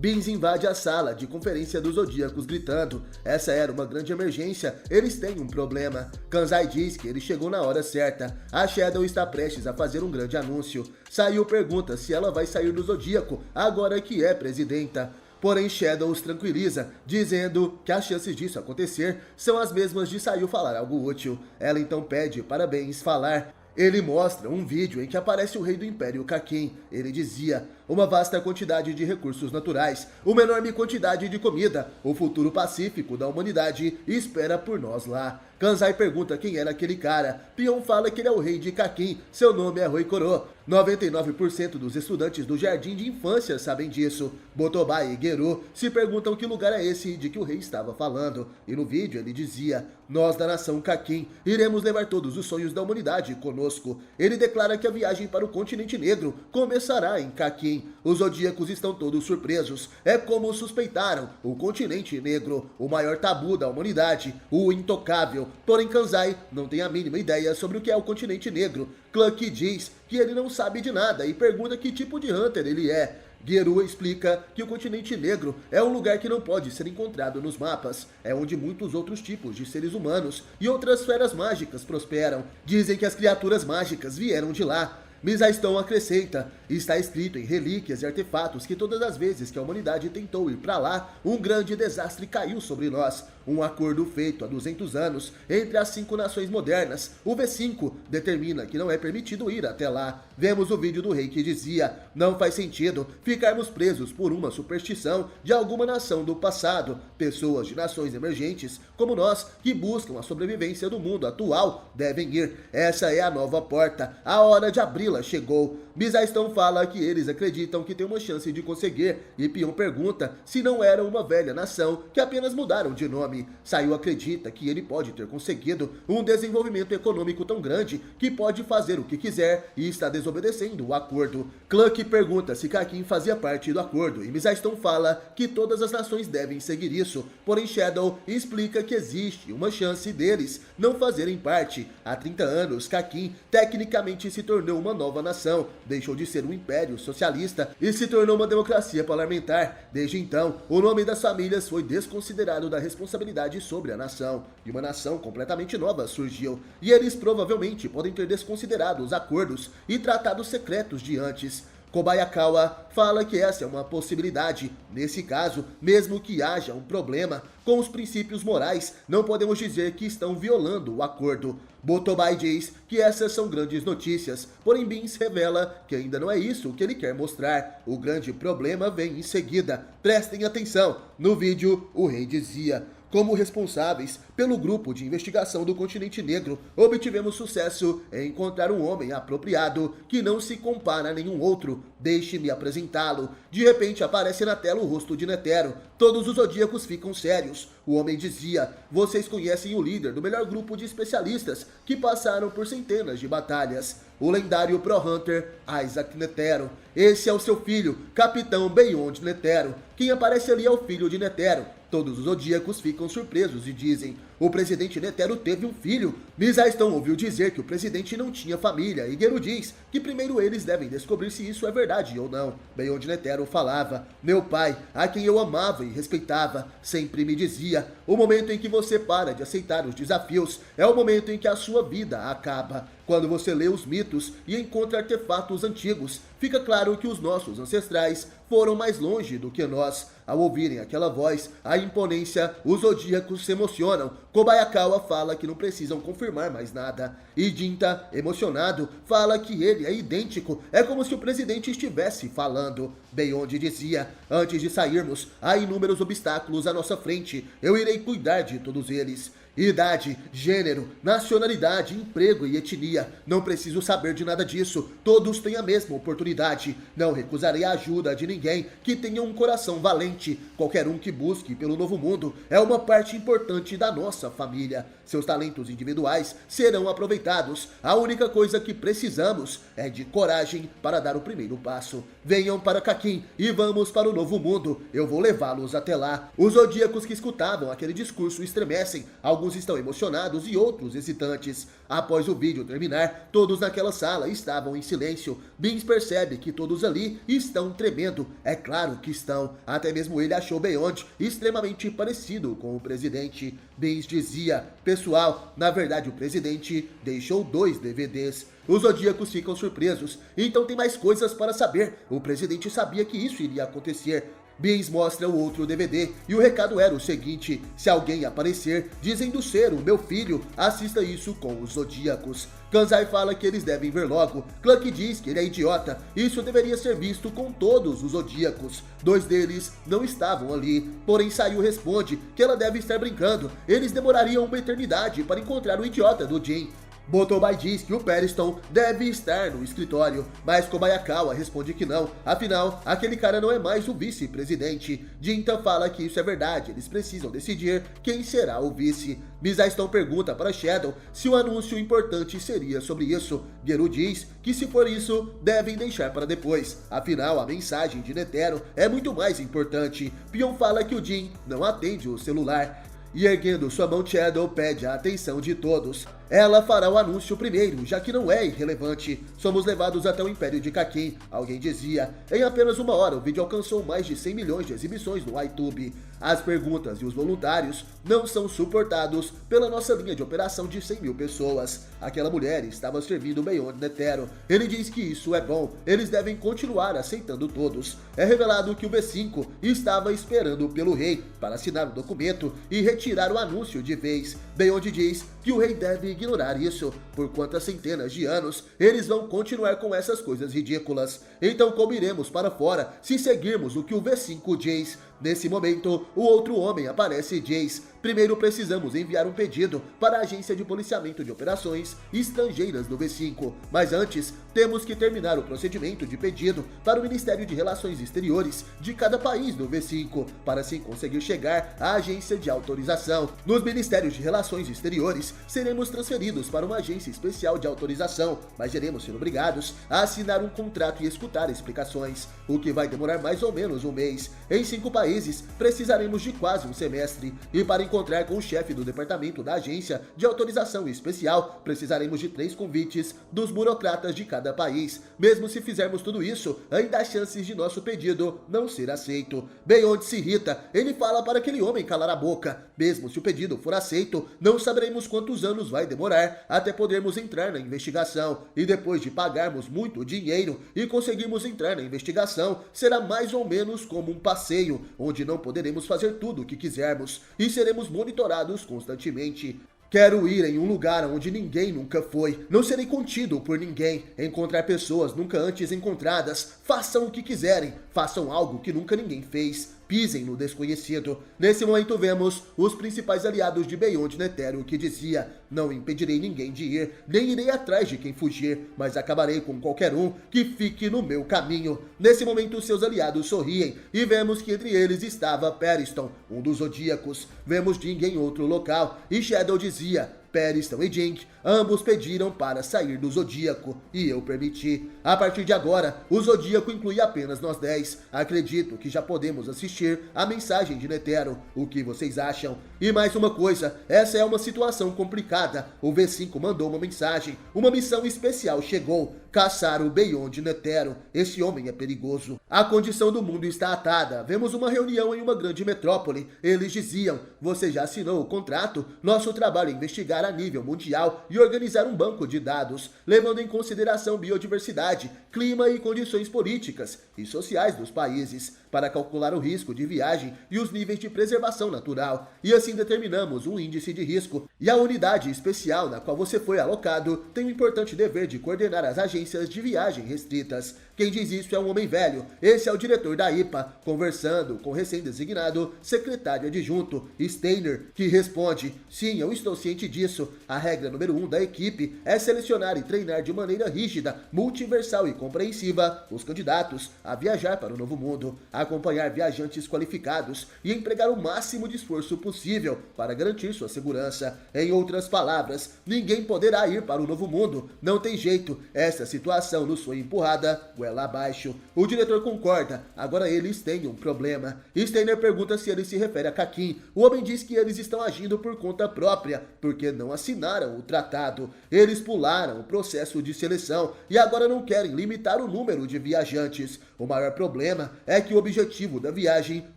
Beans invade a sala de conferência dos Zodíacos gritando. Essa era uma grande emergência, eles têm um problema. Kansai diz que ele chegou na hora certa. A Shadow está prestes a fazer um grande anúncio. Sayu pergunta se ela vai sair do Zodíaco agora que é presidenta. Porém, Shadow os tranquiliza, dizendo que as chances disso acontecer são as mesmas de Sayu falar algo útil. Ela então pede para Beans falar. Ele mostra um vídeo em que aparece o rei do Império Kakin. Ele dizia: uma vasta quantidade de recursos naturais, uma enorme quantidade de comida, o futuro pacífico da humanidade espera por nós lá. Kansai pergunta quem era aquele cara. Pion fala que ele é o rei de Kakin, seu nome é Roikoro. 99% dos estudantes do jardim de infância sabem disso. Botobai e Geru se perguntam que lugar é esse de que o rei estava falando. E no vídeo ele dizia: nós da nação Kakin iremos levar todos os sonhos da humanidade conosco. Ele declara que a viagem para o continente negro começará em Kakin. Os Zodíacos estão todos surpresos. É como suspeitaram, o continente negro, o maior tabu da humanidade, o intocável. Porém, Kansai não tem a mínima ideia sobre o que é o continente negro. Cluck diz que ele não sabe de nada e pergunta que tipo de Hunter ele é. Geru explica que o continente negro é um lugar que não pode ser encontrado nos mapas. É onde muitos outros tipos de seres humanos e outras feras mágicas prosperam. Dizem que as criaturas mágicas vieram de lá. Mizaston acrescenta: está escrito em relíquias e artefatos que todas as vezes que a humanidade tentou ir para lá, um grande desastre caiu sobre nós. Um acordo feito há 200 anos entre as 5 nações modernas, o V5, determina que não é permitido ir até lá. Vemos o vídeo do rei que dizia: não faz sentido ficarmos presos por uma superstição de alguma nação do passado. Pessoas de nações emergentes, como nós, que buscam a sobrevivência do mundo atual, devem ir. Essa é a nova porta. A hora de abri-la chegou. Mizaston fala que eles acreditam que tem uma chance de conseguir, e Pion pergunta se não era uma velha nação que apenas mudaram de nome. Sayu acredita que ele pode ter conseguido um desenvolvimento econômico tão grande que pode fazer o que quiser e está desobedecendo o acordo. Cluck pergunta se Kakin fazia parte do acordo, e Mizaston fala que todas as nações devem seguir isso. Porém, Shadow explica que existe uma chance deles não fazerem parte. Há 30 anos, Kakin tecnicamente se tornou uma nova nação. Deixou de ser um império socialista e se tornou uma democracia parlamentar. Desde então, o nome das famílias foi desconsiderado da responsabilidade sobre a nação. E uma nação completamente nova surgiu. E eles provavelmente podem ter desconsiderado os acordos e tratados secretos de antes. Kobayakawa fala que essa é uma possibilidade. Nesse caso, mesmo que haja um problema com os princípios morais, não podemos dizer que estão violando o acordo. Botobai diz que essas são grandes notícias, porém Beans revela que ainda não é isso que ele quer mostrar. O grande problema vem em seguida. Prestem atenção. No vídeo, o rei dizia: como responsáveis pelo grupo de investigação do continente negro, obtivemos sucesso em encontrar um homem apropriado que não se compara a nenhum outro. Deixe-me apresentá-lo. De repente aparece na tela o rosto de Netero. Todos os Zodíacos ficam sérios. O homem dizia: vocês conhecem o líder do melhor grupo de especialistas que passaram por centenas de batalhas. O lendário Pro Hunter Isaac Netero. Esse é o seu filho, Capitão Beyond Netero. Quem aparece ali é o filho de Netero. Todos os Zodíacos ficam surpresos e dizem: o presidente Netero teve um filho. Mizaston ouviu dizer que o presidente não tinha família, e Geru diz que primeiro eles devem descobrir se isso é verdade ou não. Beyond Netero falava: meu pai, a quem eu amava e respeitava, sempre me dizia: o momento em que você para de aceitar os desafios é o momento em que a sua vida acaba. Quando você lê os mitos e encontra artefatos antigos, fica claro que os nossos ancestrais foram mais longe do que nós. Ao ouvirem aquela voz, a imponência, os Zodíacos se emocionam. Kobayakawa fala que não precisam confirmar mais nada. E Jinta, emocionado, fala que ele é idêntico. É como se o presidente estivesse falando. Beyond dizia: antes de sairmos, há inúmeros obstáculos à nossa frente. Eu irei cuidar de todos eles. Idade, gênero, nacionalidade, emprego e etnia. Não preciso saber de nada disso. Todos têm a mesma oportunidade. Não recusarei a ajuda de ninguém que tenha um coração valente. Qualquer um que busque pelo novo mundo é uma parte importante da nossa família. Seus talentos individuais serão aproveitados. A única coisa que precisamos é de coragem para dar o primeiro passo. Venham para Kakin e vamos para o novo mundo. Eu vou levá-los até lá. Os Zodíacos que escutavam aquele discurso estremecem. Alguns Alguns estão emocionados e outros hesitantes. Após o vídeo terminar, todos naquela sala estavam em silêncio. Beans percebe que todos ali estão tremendo. É claro que estão. Até mesmo ele achou Beyond extremamente parecido com o presidente. Beans dizia: pessoal, na verdade o presidente deixou 2 DVDs. Os Zodíacos ficam surpresos. Então tem mais coisas para saber. O presidente sabia que isso iria acontecer. Beans mostra o outro DVD e o recado era o seguinte: se alguém aparecer dizendo ser o meu filho, assista isso com os Zodíacos. Kansai fala que eles devem ver logo. Clank diz que ele é idiota. Isso deveria ser visto com todos os Zodíacos. 2 deles não estavam ali. Porém, Sayu responde que ela deve estar brincando. Eles demorariam uma eternidade para encontrar o idiota do Jin. Botobai diz que o Periston deve estar no escritório, mas Kobayakawa responde que não, afinal, aquele cara não é mais o vice-presidente. Jinta fala que isso é verdade, eles precisam decidir quem será o vice. Mizaston pergunta para Shadow se o anúncio importante seria sobre isso. Geru diz que se for isso, devem deixar para depois, afinal a mensagem de Netero é muito mais importante. Pion fala que o Jin não atende o celular. E erguendo sua mão, Shadow pede a atenção de todos. Ela fará o anúncio primeiro, já que não é irrelevante. Somos levados até o Império de Kakin, alguém dizia. Em apenas 1 hora, o vídeo alcançou mais de 100 milhões de exibições no iTube. As perguntas e os voluntários não são suportados pela nossa linha de operação de 100 mil pessoas. Aquela mulher estava servindo Beyond Netero. Ele diz que isso é bom, eles devem continuar aceitando todos. É revelado que o B5 estava esperando pelo rei para assinar o documento e retirar o anúncio de vez. Beyond diz que o rei deve ignorar isso. Por quantas centenas de anos eles vão continuar com essas coisas ridículas? Então como iremos para fora se seguirmos o que o V5 diz? Nesse momento, o outro homem aparece e diz: primeiro precisamos enviar um pedido para a Agência de Policiamento de Operações Estrangeiras do V5, mas antes temos que terminar o procedimento de pedido para o Ministério de Relações Exteriores de cada país do V5, para assim conseguir chegar à agência de autorização. Nos Ministérios de Relações Exteriores, seremos transferidos para uma agência especial de autorização, mas iremos ser obrigados a assinar um contrato e escutar explicações, o que vai demorar mais ou menos 1 mês. Em 5 países, precisaremos de quase 1 semestre, e para encontrar com o chefe do departamento da agência de autorização especial, precisaremos de 3 convites dos burocratas de cada país. Mesmo se fizermos tudo isso, ainda há chances de nosso pedido não ser aceito. Beyond se irrita, ele fala para aquele homem calar a boca. Mesmo se o pedido for aceito, não saberemos quantos anos vai demorar até podermos entrar na investigação, e depois de pagarmos muito dinheiro e conseguirmos entrar na investigação, será mais ou menos como um passeio, onde não poderemos fazer tudo o que quisermos e seremos monitorados constantemente. Quero ir em um lugar onde ninguém nunca foi. Não serei contido por ninguém. Encontrar pessoas nunca antes encontradas. Façam o que quiserem. Façam algo que nunca ninguém fez. Pisem no desconhecido. Nesse momento vemos os principais aliados de Beyond Netero, que dizia: não impedirei ninguém de ir, nem irei atrás de quem fugir, mas acabarei com qualquer um que fique no meu caminho. Nesse momento seus aliados sorriem e vemos que entre eles estava Periston, um dos Zodíacos. Vemos Jing em outro local e Shadow dizia: Periston e Jing, ambos pediram para sair do Zodíaco, e eu permiti. A partir de agora, o Zodíaco inclui apenas nós 10. Acredito que já podemos assistir a mensagem de Netero. O que vocês acham? E mais uma coisa, essa é uma situação complicada. O V5 mandou uma mensagem. Uma missão especial chegou. Caçar o Beyond Netero. Esse homem é perigoso. A condição do mundo está atada. Vemos uma reunião em uma grande metrópole. Eles diziam: você já assinou o contrato? Nosso trabalho é investigar a nível mundial e organizar um banco de dados, levando em consideração biodiversidade, clima e condições políticas e sociais dos países, para calcular o risco de viagem e os níveis de preservação natural, e assim determinamos um índice de risco. E a unidade especial na qual você foi alocado tem o importante dever de coordenar as agências de viagem restritas. Quem diz isso é um homem velho. Esse é o diretor da IPA, conversando com o recém-designado secretário adjunto, Steiner, que responde: sim, eu estou ciente disso. A regra número 1 da equipe é selecionar e treinar de maneira rígida, multiversal e compreensiva os candidatos a viajar para o Novo Mundo, acompanhar viajantes qualificados e empregar o máximo de esforço possível para garantir sua segurança. Em outras palavras, ninguém poderá ir para o Novo Mundo. Não tem jeito. Essa situação nos foi empurrada goela abaixo. O diretor concorda, agora eles têm um problema. Steiner pergunta se ele se refere a Kakin. O homem diz que eles estão agindo por conta própria, porque não assinaram o tratado. Eles pularam o processo de seleção e agora não querem limitar o número de viajantes. O maior problema é que o objetivo da viagem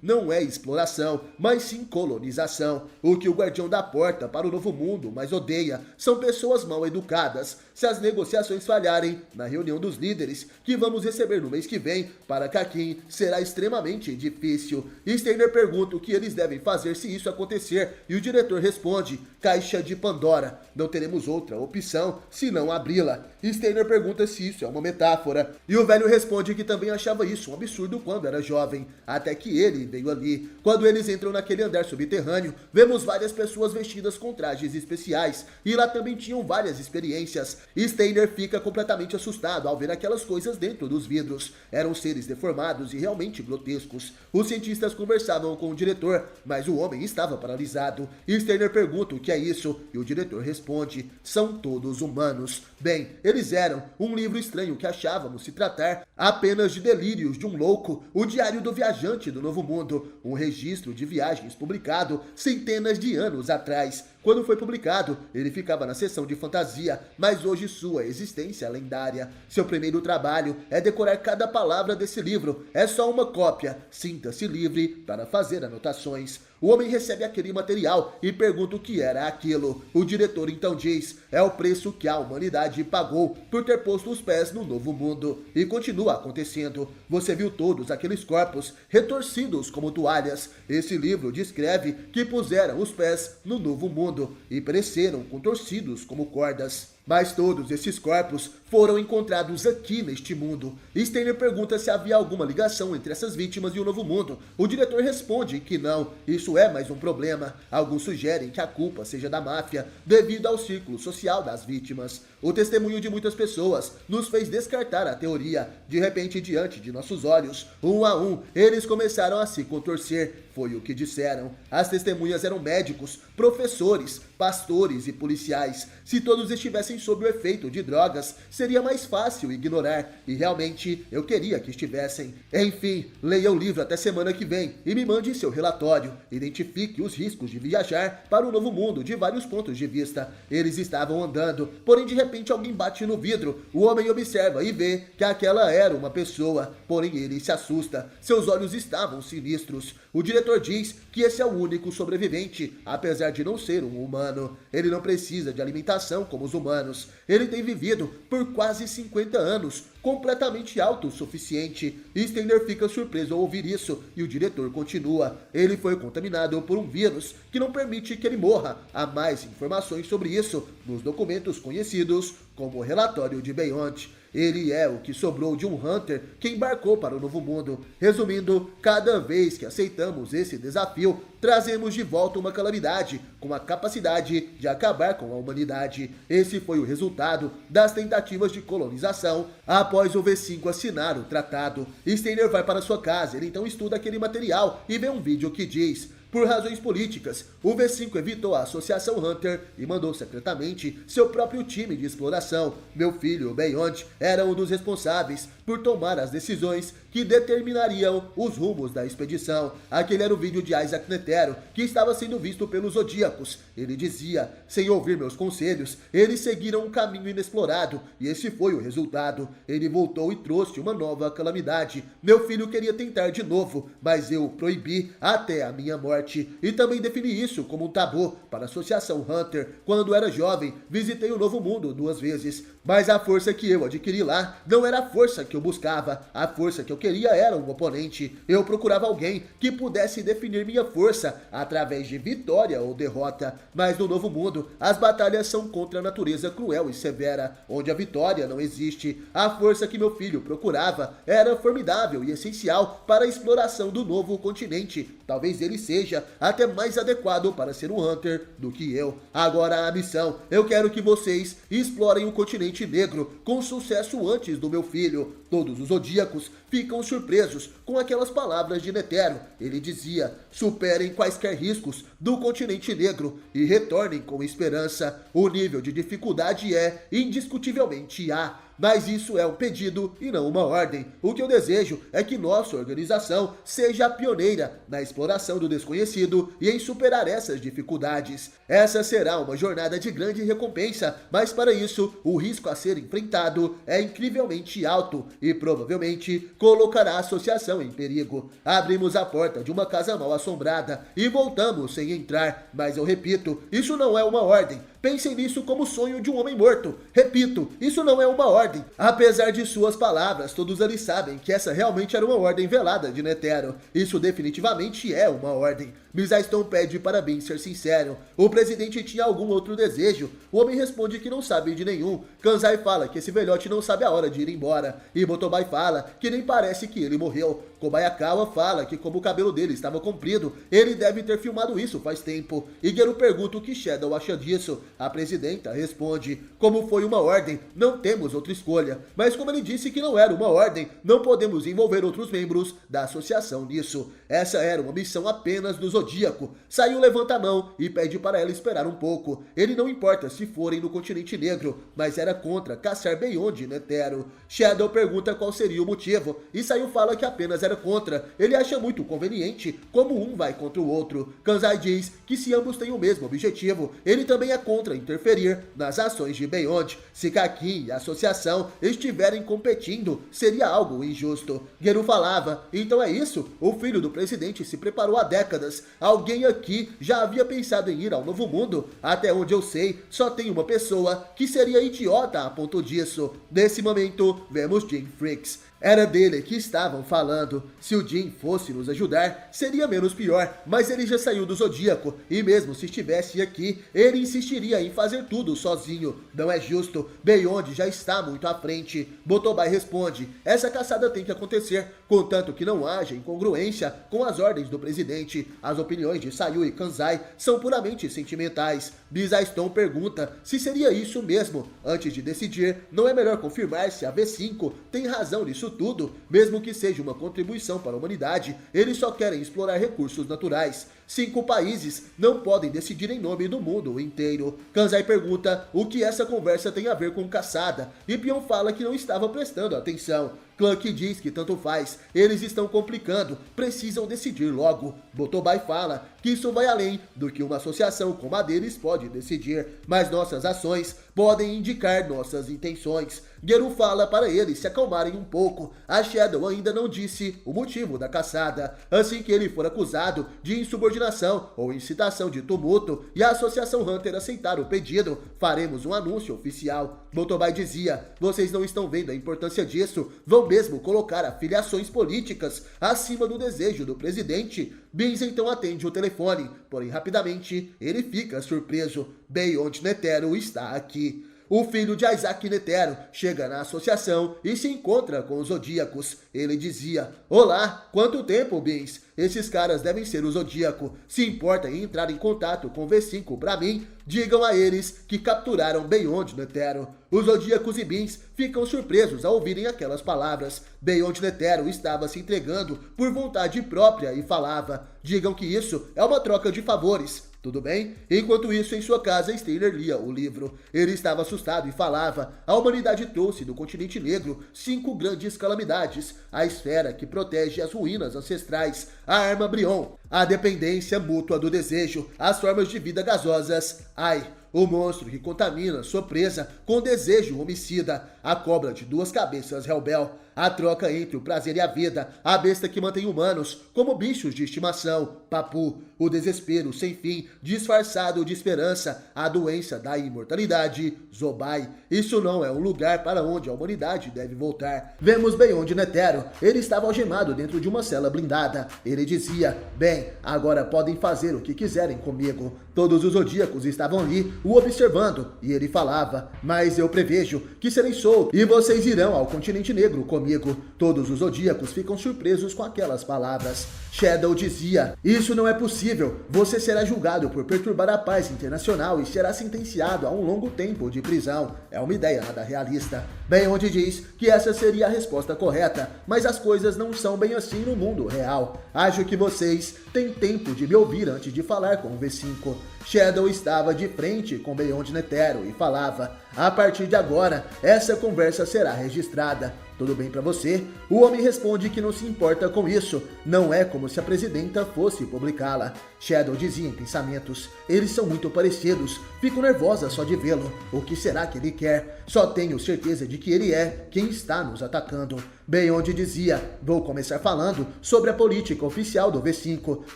não é exploração, mas sim colonização. O que o guardião da porta para o Novo Mundo mais odeia são pessoas mal educadas. Se as negociações falharem na reunião dos líderes, que vamos receber no mês que vem, para Kakin será extremamente difícil. Steiner pergunta o que eles devem fazer se isso acontecer, e o diretor responde: caixa de Pandora. Não teremos outra opção senão abri-la. Steiner pergunta se isso é uma metáfora, e o velho responde que também achava isso um absurdo quando era jovem, até que ele veio ali. Quando eles entram naquele andar subterrâneo, vemos várias pessoas vestidas com trajes especiais, e lá também tinham várias experiências. Steiner fica completamente assustado ao ver aquelas coisas dentro dos vidros. Eram seres deformados e realmente grotescos. Os cientistas conversavam com o diretor, mas o homem estava paralisado. Steiner pergunta o que é isso, e o diretor responde: são todos humanos. Bem, eles eram um livro estranho que achávamos se tratar apenas de delírios de um louco, o Diário do Viajante do Novo Mundo, um registro de viagens publicado centenas de anos atrás. Quando foi publicado, ele ficava na seção de fantasia, mas hoje sua existência é lendária. Seu primeiro trabalho é decorar cada palavra desse livro. É só uma cópia. Sinta-se livre para fazer anotações. O homem recebe aquele material e pergunta o que era aquilo. O diretor então diz: é o preço que a humanidade pagou por ter posto os pés no Novo Mundo. E continua acontecendo. Você viu todos aqueles corpos retorcidos como toalhas. Esse livro descreve que puseram os pés no Novo Mundo e pereceram contorcidos como cordas. Mas todos esses corpos foram encontrados aqui neste mundo. Steiner pergunta se havia alguma ligação entre essas vítimas e o Novo Mundo. O diretor responde que não, isso é mais um problema. Alguns sugerem que a culpa seja da máfia, devido ao círculo social das vítimas. O testemunho de muitas pessoas nos fez descartar a teoria. De repente, diante de nossos olhos, um a um, eles começaram a se contorcer. Foi o que disseram. As testemunhas eram médicos, professores, pastores e policiais. Se todos estivessem sob o efeito de drogas, seria mais fácil ignorar. E realmente, eu queria que estivessem. Enfim, leia o livro até semana que vem e me mande seu relatório. Identifique os riscos de viajar para o Novo Mundo de vários pontos de vista. Eles estavam andando, porém de repente alguém bate no vidro. O homem observa e vê que aquela era uma pessoa, porém ele se assusta. Seus olhos estavam sinistros. O diretor diz que esse é o único sobrevivente, apesar de não ser um humano. Ele não precisa de alimentação como os humanos. Ele tem vivido por quase 50 anos, completamente autossuficiente. Steiner fica surpreso ao ouvir isso e o diretor continua. Ele foi contaminado por um vírus que não permite que ele morra. Há mais informações sobre isso nos documentos conhecidos como o relatório de Beyond. Ele é o que sobrou de um Hunter que embarcou para o Novo Mundo. Resumindo, cada vez que aceitamos esse desafio, trazemos de volta uma calamidade com a capacidade de acabar com a humanidade. Esse foi o resultado das tentativas de colonização após o V5 assinar o tratado. Steiner vai para sua casa, ele então estuda aquele material e vê um vídeo que diz: por razões políticas, o V5 evitou a Associação Hunter e mandou secretamente seu próprio time de exploração. Meu filho, Beyond, era um dos responsáveis por tomar as decisões que determinariam os rumos da expedição. Aquele era o vídeo de Isaac Netero, que estava sendo visto pelos Zodíacos. Ele dizia: sem ouvir meus conselhos, eles seguiram um caminho inexplorado, e esse foi o resultado. Ele voltou e trouxe uma nova calamidade. Meu filho queria tentar de novo, mas eu o proibi até a minha morte. E também defini isso como um tabu para a Associação Hunter. Quando era jovem, visitei o Novo Mundo 2 vezes, mas a força que eu adquiri lá não era a força que eu buscava. A força que eu queria era um oponente. Eu procurava alguém que pudesse definir minha força através de vitória ou derrota. Mas no Novo Mundo, as batalhas são contra a natureza cruel e severa, onde a vitória não existe. A força que meu filho procurava era formidável e essencial para a exploração do novo continente. Talvez ele seja até mais adequado para ser um Hunter do que eu. Agora a missão: eu quero que vocês explorem o continente negro com sucesso antes do meu filho. Todos os Zodíacos ficam surpresos com aquelas palavras de Netero. Ele dizia: superem quaisquer riscos do continente negro e retornem com esperança. O nível de dificuldade é indiscutivelmente A. mas isso é um pedido e não uma ordem. O que eu desejo é que nossa organização seja a pioneira na exploração do desconhecido e em superar essas dificuldades. Essa será uma jornada de grande recompensa, mas para isso o risco a ser enfrentado é incrivelmente alto e provavelmente colocará a associação em perigo. Abrimos a porta de uma casa mal assombrada e voltamos sem entrar, mas eu repito, isso não é uma ordem. Pensem nisso como o sonho de um homem morto. Repito, isso não é uma ordem. Apesar de suas palavras, todos ali sabem que essa realmente era uma ordem velada de Netero. Isso definitivamente é uma ordem. Misaiston pede para Bin ser sincero. O presidente tinha algum outro desejo? O homem responde que não sabe de nenhum. Kanzai fala que esse velhote não sabe a hora de ir embora. E Motobai fala que nem parece que ele morreu. Kobayakawa fala que como o cabelo dele estava comprido, ele deve ter filmado isso faz tempo. E Geru pergunta o que Shadow acha disso. A presidenta responde, como foi uma ordem, não temos outra escolha. Mas como ele disse que não era uma ordem, não podemos envolver outros membros da associação nisso. Essa era uma missão apenas do Zodíaco. Saiu levanta a mão e pede para ela esperar um pouco. Ele não importa se forem no continente negro, mas era contra caçar Beyond e Netero. Shadow pergunta qual seria o motivo, e Saiu fala que apenas era contra. Ele acha muito conveniente como um vai contra o outro. Kanzai diz que se ambos têm o mesmo objetivo, ele também é contra interferir nas ações de Beyond. Se Kakin e a associação estiverem competindo, seria algo injusto. Geru falava, então é isso? O filho do presidente se preparou há décadas. Alguém aqui já havia pensado em ir ao Novo Mundo? Até onde eu sei, só tem uma pessoa que seria idiota a ponto disso. Nesse momento, vemos Jin Freaks. Era dele que estavam falando. Se o Jin fosse nos ajudar, seria menos pior, mas ele já saiu do Zodíaco, e mesmo se estivesse aqui, ele insistiria em fazer tudo sozinho. Não é justo, Beyond já está muito à frente. Motobai responde, essa caçada tem que acontecer, contanto que não haja incongruência com as ordens do presidente. As opiniões de Saiyu e Kanzai são puramente sentimentais. Misaiston pergunta se seria isso mesmo. Antes de decidir, não é melhor confirmar se a V5 tem razão nisso tudo, mesmo que seja uma contribuição para a humanidade, eles só querem explorar recursos naturais. 5 países não podem decidir em nome do mundo inteiro. Kanzai pergunta o que essa conversa tem a ver com caçada, e Pion fala que não estava prestando atenção. Clank diz que tanto faz, eles estão complicando, precisam decidir logo. Motobai fala que isso vai além do que uma associação como a deles pode decidir, mas nossas ações podem indicar nossas intenções. Geru fala para eles se acalmarem um pouco. A Shadow ainda não disse o motivo da caçada. Assim que ele for acusado de insubordinação ou incitação de tumulto e a Associação Hunter aceitar o pedido, faremos um anúncio oficial. Motobai dizia, vocês não estão vendo a importância disso? Vão mesmo colocar afiliações políticas acima do desejo do presidente? Beans então atende o telefone, porém rapidamente ele fica surpreso. Beyond Netero está aqui. O filho de Isaac Netero chega na associação e se encontra com os Zodíacos. Ele dizia, olá, quanto tempo, Beans? Esses caras devem ser o Zodíaco. Se importa em entrar em contato com o V5 pra mim, digam a eles que capturaram Beyond Netero. Os Zodíacos e Beans ficam surpresos ao ouvirem aquelas palavras. Beyond Netero estava se entregando por vontade própria e falava, digam que isso é uma troca de favores. Tudo bem? Enquanto isso, em sua casa, Steiner lia o livro. Ele estava assustado e falava, a humanidade trouxe do continente negro 5 grandes calamidades. A esfera que protege as ruínas ancestrais, a arma Brion, a dependência mútua do desejo, as formas de vida gasosas, ai, o monstro que contamina sua presa com desejo homicida, a cobra de 2 cabeças Hellbell, a troca entre o prazer e a vida, a besta que mantém humanos como bichos de estimação, Papu, o desespero sem fim, disfarçado de esperança, a doença da imortalidade, Zobai. Isso não é um lugar para onde a humanidade deve voltar. Vemos Beyond Netero, ele estava algemado dentro de uma cela blindada. Ele dizia, bem, agora podem fazer o que quiserem comigo. Todos os Zodíacos estavam ali, o observando, e ele falava, mas eu prevejo que serei solto e vocês irão ao continente negro comigo. comigo. Todos os zodíacos ficam surpresos com aquelas palavras. Shadow dizia: isso não é possível, você será julgado por perturbar a paz internacional e será sentenciado a um longo tempo de prisão. É uma ideia nada realista. Beyond diz que essa seria a resposta correta, mas as coisas não são bem assim no mundo real. Acho que vocês têm tempo de me ouvir antes de falar com o V5. Shadow estava de frente com Beyond Netero e falava: a partir de agora, essa conversa será registrada. Tudo bem pra você? O homem responde que não se importa com isso. Não é como se a presidenta fosse publicá-la. Shadow dizia em pensamentos: eles são muito parecidos. Fico nervosa só de vê-lo. O que será que ele quer? Só tenho certeza de que ele é quem está nos atacando. Beyond dizia: vou começar falando sobre a política oficial do V5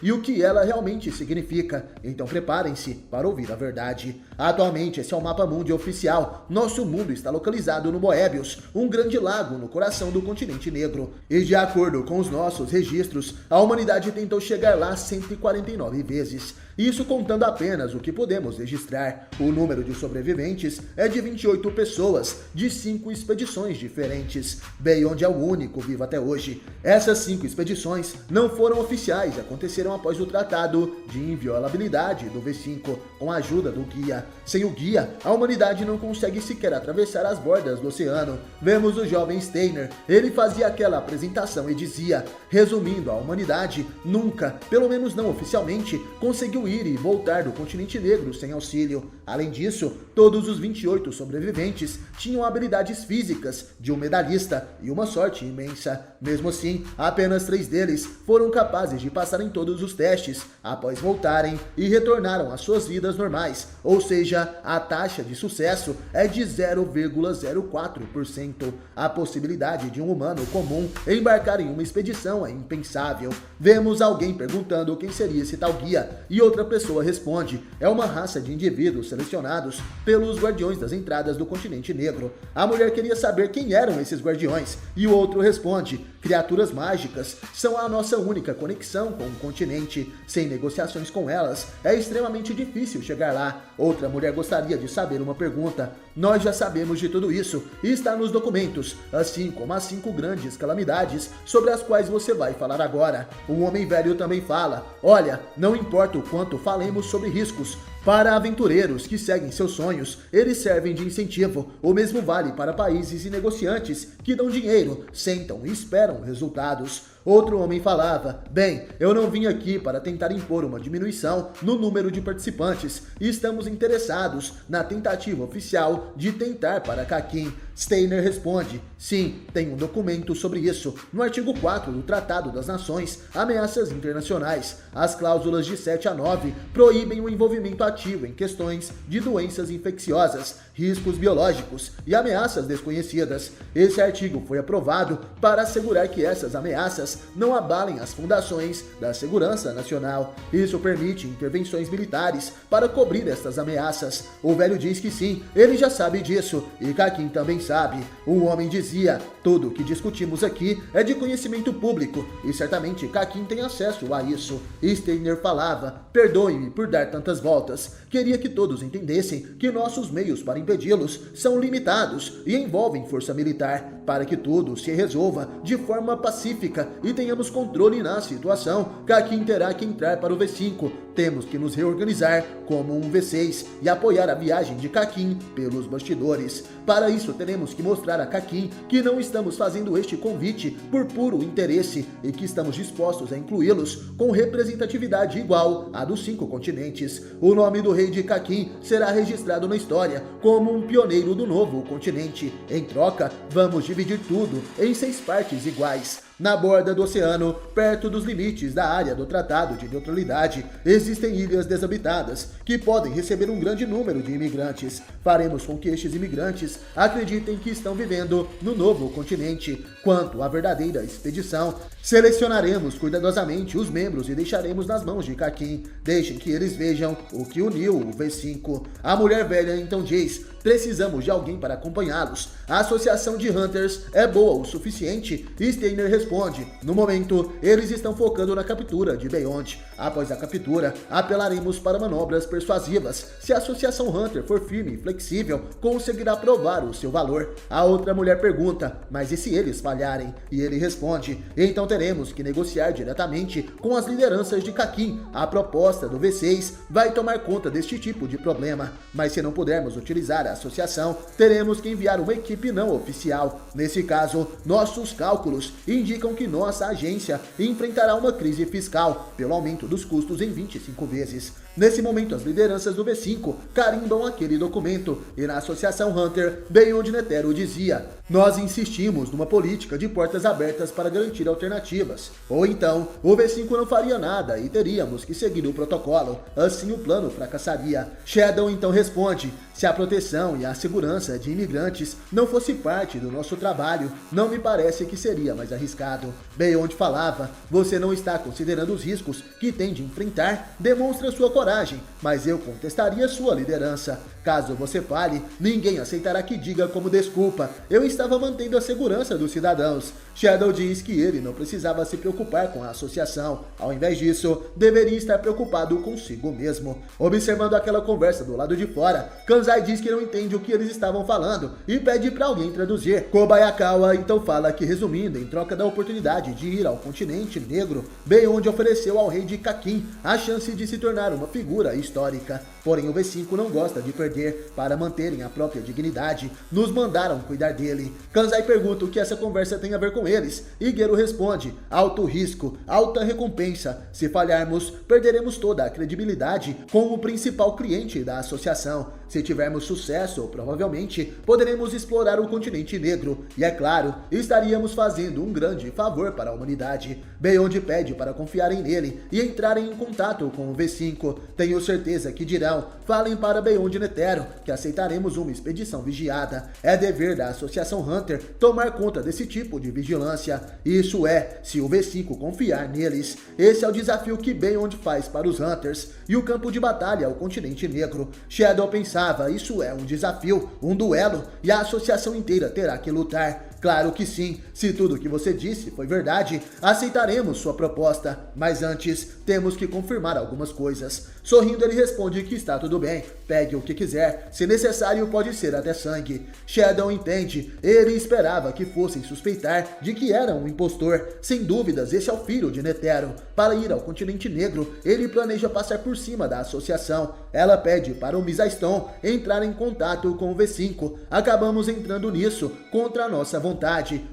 e o que ela realmente significa. Então preparem-se para ouvir a verdade. Atualmente esse é o mapa mundi oficial. Nosso mundo está localizado no Moebius, um grande lago no coração do continente negro. E de acordo com os nossos registros, a humanidade tentou chegar lá 149 vezes. Isso contando apenas o que podemos registrar. O número de sobreviventes é de 28 pessoas, de 5 expedições diferentes. Beyond é o único vivo até hoje. Essas 5 expedições não foram oficiais, aconteceram após o Tratado de Inviolabilidade do V5, com a ajuda do guia. Sem o guia, a humanidade não consegue sequer atravessar as bordas do oceano. Vemos o jovem Steiner, ele fazia aquela apresentação e dizia: resumindo, a humanidade nunca, pelo menos não oficialmente, conseguiu ir e voltar do continente negro sem auxílio. Além disso, todos os 28 sobreviventes tinham habilidades físicas de um medalhista e uma sorte imensa. Mesmo assim, apenas 3 deles foram capazes de passar em todos os testes, após voltarem e retornaram às suas vidas normais, ou seja, a taxa de sucesso é de 0,04%. A possibilidade de um humano comum embarcar em uma expedição é impensável. Vemos alguém perguntando quem seria esse tal guia, e outra pessoa responde: é uma raça de indivíduos selecionados pelos guardiões das entradas do continente negro. A mulher queria saber quem eram esses guardiões, e o outro responde: criaturas mágicas são a nossa única conexão com o continente. Sem negociações com elas, é extremamente difícil chegar lá. Outra mulher gostaria de saber uma pergunta: nós já sabemos de tudo isso, e está nos documentos, assim como as 5 grandes calamidades sobre as quais você vai falar agora. O homem velho também fala: olha, não importa o quanto falemos sobre riscos, para aventureiros que seguem seus sonhos, eles servem de incentivo. O mesmo vale para países e negociantes que dão dinheiro, sentam e esperam resultados. Outro homem falava: bem, eu não vim aqui para tentar impor uma diminuição no número de participantes. Estamos interessados na tentativa oficial de tentar para Kakin. Steiner responde: sim, tem um documento sobre isso. No artigo 4 do Tratado das Nações, ameaças internacionais. As cláusulas de 7 a 9 proíbem o envolvimento ativo em questões de doenças infecciosas, riscos biológicos e ameaças desconhecidas. Esse artigo foi aprovado para assegurar que essas ameaças não abalem as fundações da segurança nacional. Isso permite intervenções militares para cobrir estas ameaças. O velho diz que sim, ele já sabe disso, e Kakin também sabe. O homem dizia: tudo o que discutimos aqui é de conhecimento público, e certamente Kakin tem acesso a isso. Steiner falava: perdoe-me por dar tantas voltas. Queria que todos entendessem que nossos meios para impedi-los são limitados e envolvem força militar, para que tudo se resolva de forma pacífica e tenhamos controle na situação. Kakin terá que entrar para o V5. Temos que nos reorganizar como um V6 e apoiar a viagem de Kakin pelos bastidores. Para isso, teremos que mostrar a Kakin que não estamos fazendo este convite por puro interesse e que estamos dispostos a incluí-los com representatividade igual à dos 5 continentes. O nome do rei de Kakin será registrado na história como um pioneiro do novo continente. Em troca, vamos dividir tudo em 6 partes iguais. Na borda do oceano, perto dos limites da área do Tratado de Neutralidade, existem ilhas desabitadas que podem receber um grande número de imigrantes. Faremos com que estes imigrantes acreditem que estão vivendo no novo continente. Quanto à verdadeira expedição, Selecionaremos cuidadosamente os membros e deixaremos nas mãos de Kakin. Deixem que eles vejam o que uniu o V5. A mulher velha então diz: precisamos de alguém para acompanhá-los. A associação de Hunters é boa o suficiente? Steiner responde: no momento, eles estão focando na captura de Beyond. Após a captura, apelaremos para manobras persuasivas. Se a associação Hunter for firme e flexível, conseguirá provar o seu valor. A outra mulher pergunta: mas e se eles falharem? E ele responde: então teremos que negociar diretamente com as lideranças de Kakin. A proposta do V6 vai tomar conta deste tipo de problema, mas se não pudermos utilizar a associação, teremos que enviar uma equipe não oficial. Nesse caso, nossos cálculos indicam que nossa agência enfrentará uma crise fiscal pelo aumento dos custos em 25 vezes. Nesse momento, as lideranças do V5 carimbam aquele documento e na associação Hunter, Beyond Netero dizia: nós insistimos numa política de portas abertas para garantir alternativas. Ou então, o V5 não faria nada e teríamos que seguir o protocolo, assim o plano fracassaria. Shadow então responde: se a proteção e a segurança de imigrantes não fosse parte do nosso trabalho, não me parece que seria mais arriscado. Beyond falava: você não está considerando os riscos que tem de enfrentar, demonstra sua coragem, mas eu contestaria sua liderança. Caso você fale, ninguém aceitará que diga como desculpa: eu estava mantendo a segurança dos cidadãos. Shadow diz que ele não precisava se preocupar com a associação. Ao invés disso, deveria estar preocupado consigo mesmo. Observando aquela conversa do lado de fora, Kanzai diz que não entende o que eles estavam falando e pede para alguém traduzir. Kobayakawa então fala que, resumindo, em troca da oportunidade de ir ao continente negro, Beyond ofereceu ao rei de Kakin a chance de se tornar uma figura histórica. Porém, o V5 não gosta de perder. Para manterem a própria dignidade, nos mandaram cuidar dele. Kanzai pergunta o que essa conversa tem a ver com eles, e Gero responde: alto risco, alta recompensa. Se falharmos, perderemos toda a credibilidade como o principal cliente da associação. Se tivermos sucesso, provavelmente poderemos explorar o continente negro, e é claro, estaríamos fazendo um grande favor para a humanidade. Beyond pede para confiarem nele e entrarem em contato com o V5. Tenho certeza que dirão: falem para Beyond Netero que aceitaremos uma expedição vigiada. É dever da associação Hunter tomar conta desse tipo de vigilância. Isso é, se o V5 confiar neles. Esse é o desafio que Beyond faz para os Hunters, e o campo de batalha é o continente negro. Shadow pensava: isso é um desafio, um duelo, e a associação inteira terá que lutar. Claro que sim, se tudo o que você disse foi verdade, aceitaremos sua proposta, mas antes temos que confirmar algumas coisas. Sorrindo, ele responde que está tudo bem, pegue o que quiser, se necessário pode ser até sangue. Shadow entende, ele esperava que fossem suspeitar de que era um impostor. Sem dúvidas, esse é o filho de Netero. Para ir ao continente negro, ele planeja passar por cima da associação. Ela pede para o Misaiston entrar em contato com o V5. Acabamos entrando nisso contra a nossa vontade.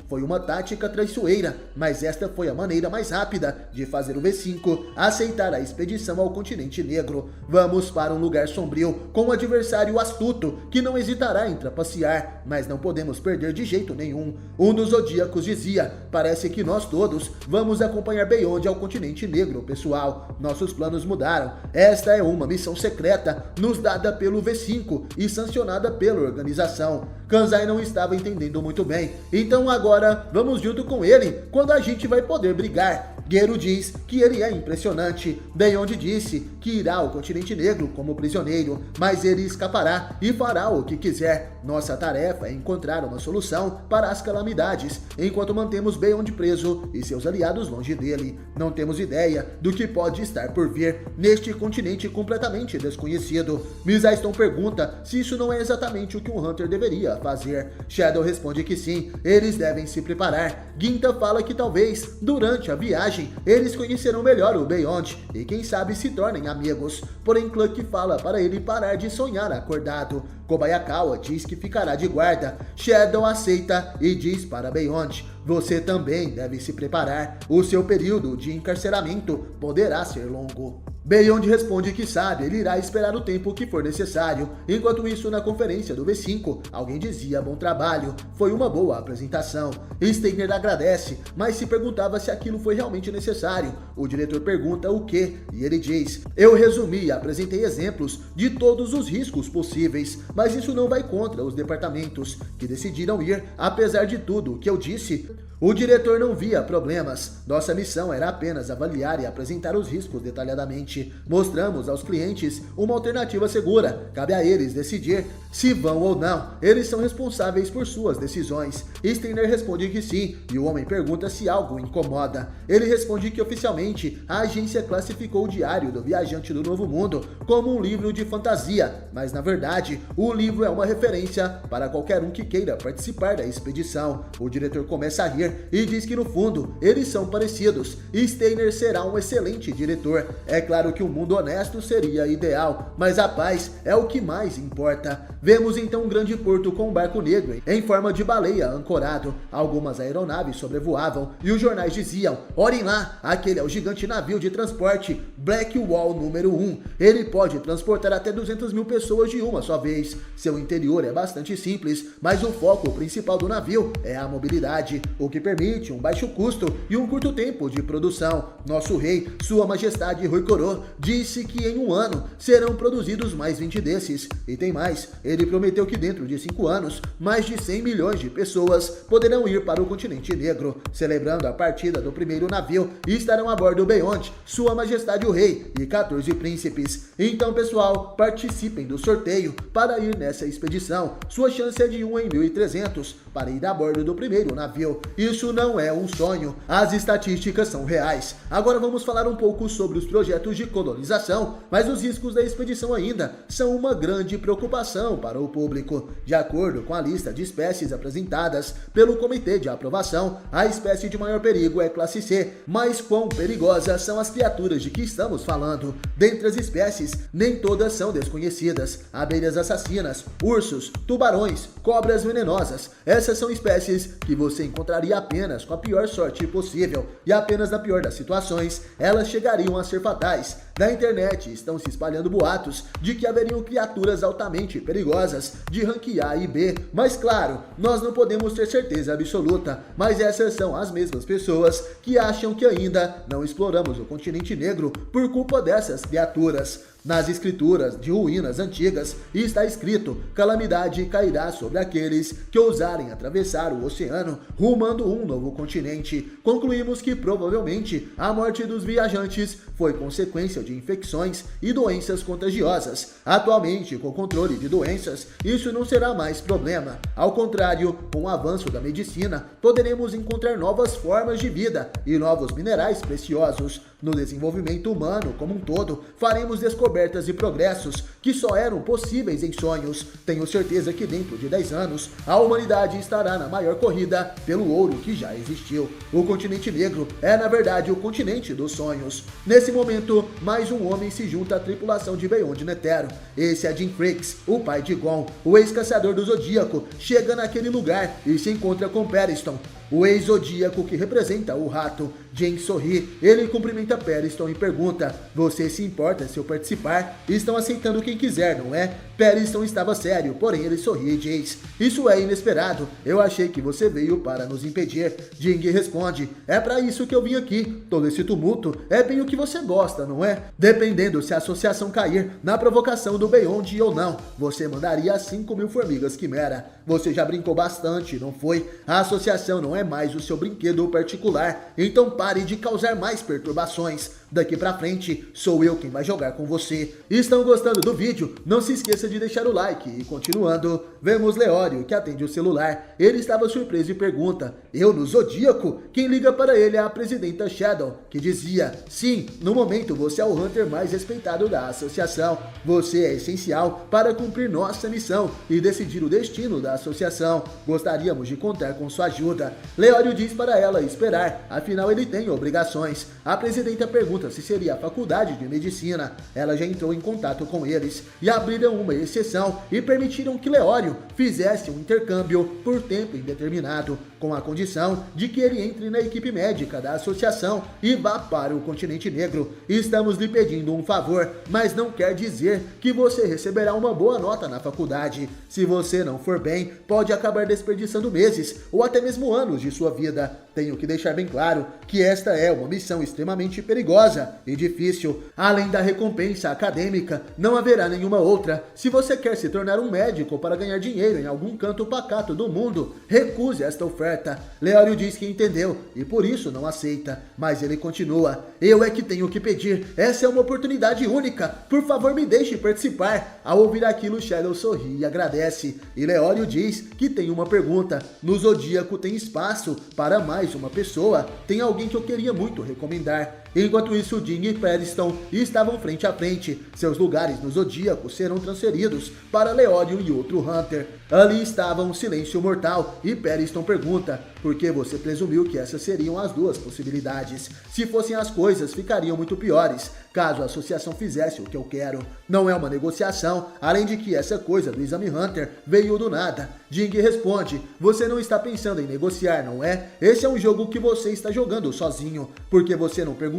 Foi uma tática traiçoeira, mas esta foi a maneira mais rápida de fazer o V5 aceitar a expedição ao continente negro. Vamos para um lugar sombrio com um adversário astuto que não hesitará em trapacear, mas não podemos perder de jeito nenhum. Um dos Zodíacos dizia: parece que nós todos vamos acompanhar Beyond ao continente negro, pessoal. Nossos planos mudaram. Esta é uma missão secreta nos dada pelo V5 e sancionada pela organização. Kanzai não estava entendendo muito bem. Então agora vamos junto com ele quando a gente vai poder brigar. Gero diz que ele é impressionante. Beyond disse que irá ao continente negro como prisioneiro, mas ele escapará e fará o que quiser. Nossa tarefa é encontrar uma solução para as calamidades, enquanto mantemos Beyond preso e seus aliados longe dele. Não temos ideia do que pode estar por vir neste continente completamente desconhecido. Misaiston pergunta se isso não é exatamente o que um Hunter deveria fazer. Shadow responde que sim, eles devem se preparar. Ginta fala que talvez, durante a viagem, eles conhecerão melhor o Beyond e quem sabe se tornem amigos. Porém, Cluck fala para ele parar de sonhar acordado. Kobayakawa diz que ficará de guarda. Shadow aceita e diz para Beyond: você também deve se preparar. O seu período de encarceramento poderá ser longo. Beyond responde que sabe, ele irá esperar o tempo que for necessário. Enquanto isso, na conferência do V5, alguém dizia: bom trabalho, foi uma boa apresentação. Steiner agradece, mas se perguntava se aquilo foi realmente necessário. O diretor pergunta o que, e ele diz: eu resumi e apresentei exemplos de todos os riscos possíveis, mas isso não vai contra os departamentos, que decidiram ir. Apesar de tudo o que eu disse, O diretor não via problemas. Nossa missão era apenas avaliar e apresentar os riscos detalhadamente. Mostramos aos clientes uma alternativa segura. Cabe a eles decidir se vão ou não. Eles são responsáveis por suas decisões. Steiner responde que sim, e o homem pergunta se algo o incomoda. Ele responde que oficialmente a agência classificou o Diário do Viajante do Novo Mundo como um livro de fantasia, mas na verdade o livro é uma referência para qualquer um que queira participar da expedição. O diretor começa a rir e diz que no fundo eles são parecidos. Steiner será um excelente diretor. É claro que um mundo honesto seria ideal, mas a paz é o que mais importa. Vemos então um grande porto com um barco negro em forma de baleia ancorado. Algumas aeronaves sobrevoavam e os jornais diziam: olhem lá, aquele é o gigante navio de transporte Blackwall número 1. Ele pode transportar até 200 mil pessoas de uma só vez. Seu interior é bastante simples, mas o foco principal do navio é a mobilidade, o que permite um baixo custo e um curto tempo de produção. Nosso rei, Sua Majestade Rui-Coro, disse que em um ano serão produzidos mais 20 desses. E tem mais, ele prometeu que dentro de 5 anos, mais de 100 milhões de pessoas poderão ir para o continente negro. Celebrando a partida do primeiro navio, estarão a bordo Beyond, Sua Majestade o Rei e 14 príncipes. Então pessoal, participem do sorteio para ir nessa expedição. Sua chance é de 1 em 1.300 para ir a bordo do primeiro navio. Isso não é um sonho, as estatísticas são reais. Agora vamos falar um pouco sobre os projetos de colonização, mas os riscos da expedição ainda são uma grande preocupação para o público. De acordo com a lista de espécies apresentadas pelo Comitê de Aprovação, a espécie de maior perigo é classe C, mas quão perigosas são as criaturas de que estamos falando? Dentre as espécies, nem todas são desconhecidas. Abelhas assassinas, ursos, tubarões, cobras venenosas. Essas são espécies que você encontraria apenas com a pior sorte possível, e apenas na pior das situações, elas chegariam a ser fatais. Na internet estão se espalhando boatos de que haveriam criaturas altamente perigosas de rank A e B, mas claro, nós não podemos ter certeza absoluta, mas essas são as mesmas pessoas que acham que ainda não exploramos o continente negro por culpa dessas criaturas. Nas escrituras de ruínas antigas está escrito: calamidade cairá sobre aqueles que ousarem atravessar o oceano rumando um novo continente. Concluímos que provavelmente a morte dos viajantes foi consequência de infecções e doenças contagiosas. Atualmente, com o controle de doenças, isso não será mais problema. Ao contrário, com o avanço da medicina, poderemos encontrar novas formas de vida e novos minerais preciosos. No desenvolvimento humano como um todo, faremos descobertas e progressos que só eram possíveis em sonhos. Tenho certeza que dentro de 10 anos, a humanidade estará na maior corrida pelo ouro que já existiu. O continente negro é, na verdade, o continente dos sonhos. Nesse momento, mais um homem se junta à tripulação de Beyond Netero. Esse é Jim Frakes, o pai de Gon, o ex-caçador do Zodíaco. Chega naquele lugar e se encontra com Periston, o ex-zodíaco que representa o rato. Jane sorri, ele cumprimenta Periston e pergunta: você se importa se eu participar? Estão aceitando quem quiser, não é? Periston estava sério, porém ele sorri e diz: isso é inesperado, eu achei que você veio para nos impedir. Jing responde: é para isso que eu vim aqui, todo esse tumulto é bem o que você gosta, não é? Dependendo se a associação cair na provocação do Beyond ou não, você mandaria 5 mil formigas quimera. Você já brincou bastante, não foi? A associação não é mais o seu brinquedo particular, então pare de causar mais perturbações. Daqui pra frente, sou eu quem vai jogar com você. Estão gostando do vídeo? Não se esqueça de deixar o like. E continuando, vemos Leório, que atende o celular. Ele estava surpreso e pergunta: eu no Zodíaco? Quem liga para ele é a presidenta Shadow, que dizia: sim, no momento você é o Hunter mais respeitado da associação. Você é essencial para cumprir nossa missão e decidir o destino da associação. Gostaríamos de contar com sua ajuda. Leório diz para ela esperar, afinal ele tem obrigações. A presidenta pergunta se seria a faculdade de medicina. Ela já entrou em contato com eles e abriram uma exceção e permitiram que Leório fizesse um intercâmbio por tempo indeterminado, com a condição de que ele entre na equipe médica da associação e vá para o continente negro. Estamos lhe pedindo um favor, mas não quer dizer que você receberá uma boa nota na faculdade. Se você não for bem, pode acabar desperdiçando meses ou até mesmo anos de sua vida. Tenho que deixar bem claro que esta é uma missão extremamente perigosa e difícil. Além da recompensa acadêmica, não haverá nenhuma outra. Se você quer se tornar um médico para ganhar dinheiro em algum canto pacato do mundo, recuse esta oferta oferta. Leório diz que entendeu e por isso não aceita, mas ele continua: eu é que tenho que pedir, essa é uma oportunidade única, por favor me deixe participar. Ao ouvir aquilo, Shadow sorri e agradece, e Leório diz que tem uma pergunta: no Zodíaco tem espaço para mais uma pessoa? Tem alguém que eu queria muito recomendar. Enquanto isso, Jing e Periston estavam frente a frente. Seus lugares no Zodíaco serão transferidos para Leório e outro Hunter. Ali estava um silêncio mortal e Periston pergunta: por que você presumiu que essas seriam as duas possibilidades? Se fossem as coisas, ficariam muito piores, caso a associação fizesse o que eu quero. Não é uma negociação, além de que essa coisa do exame Hunter veio do nada. Jing responde: você não está pensando em negociar, não é? Esse é um jogo que você está jogando sozinho, porque você não perguntou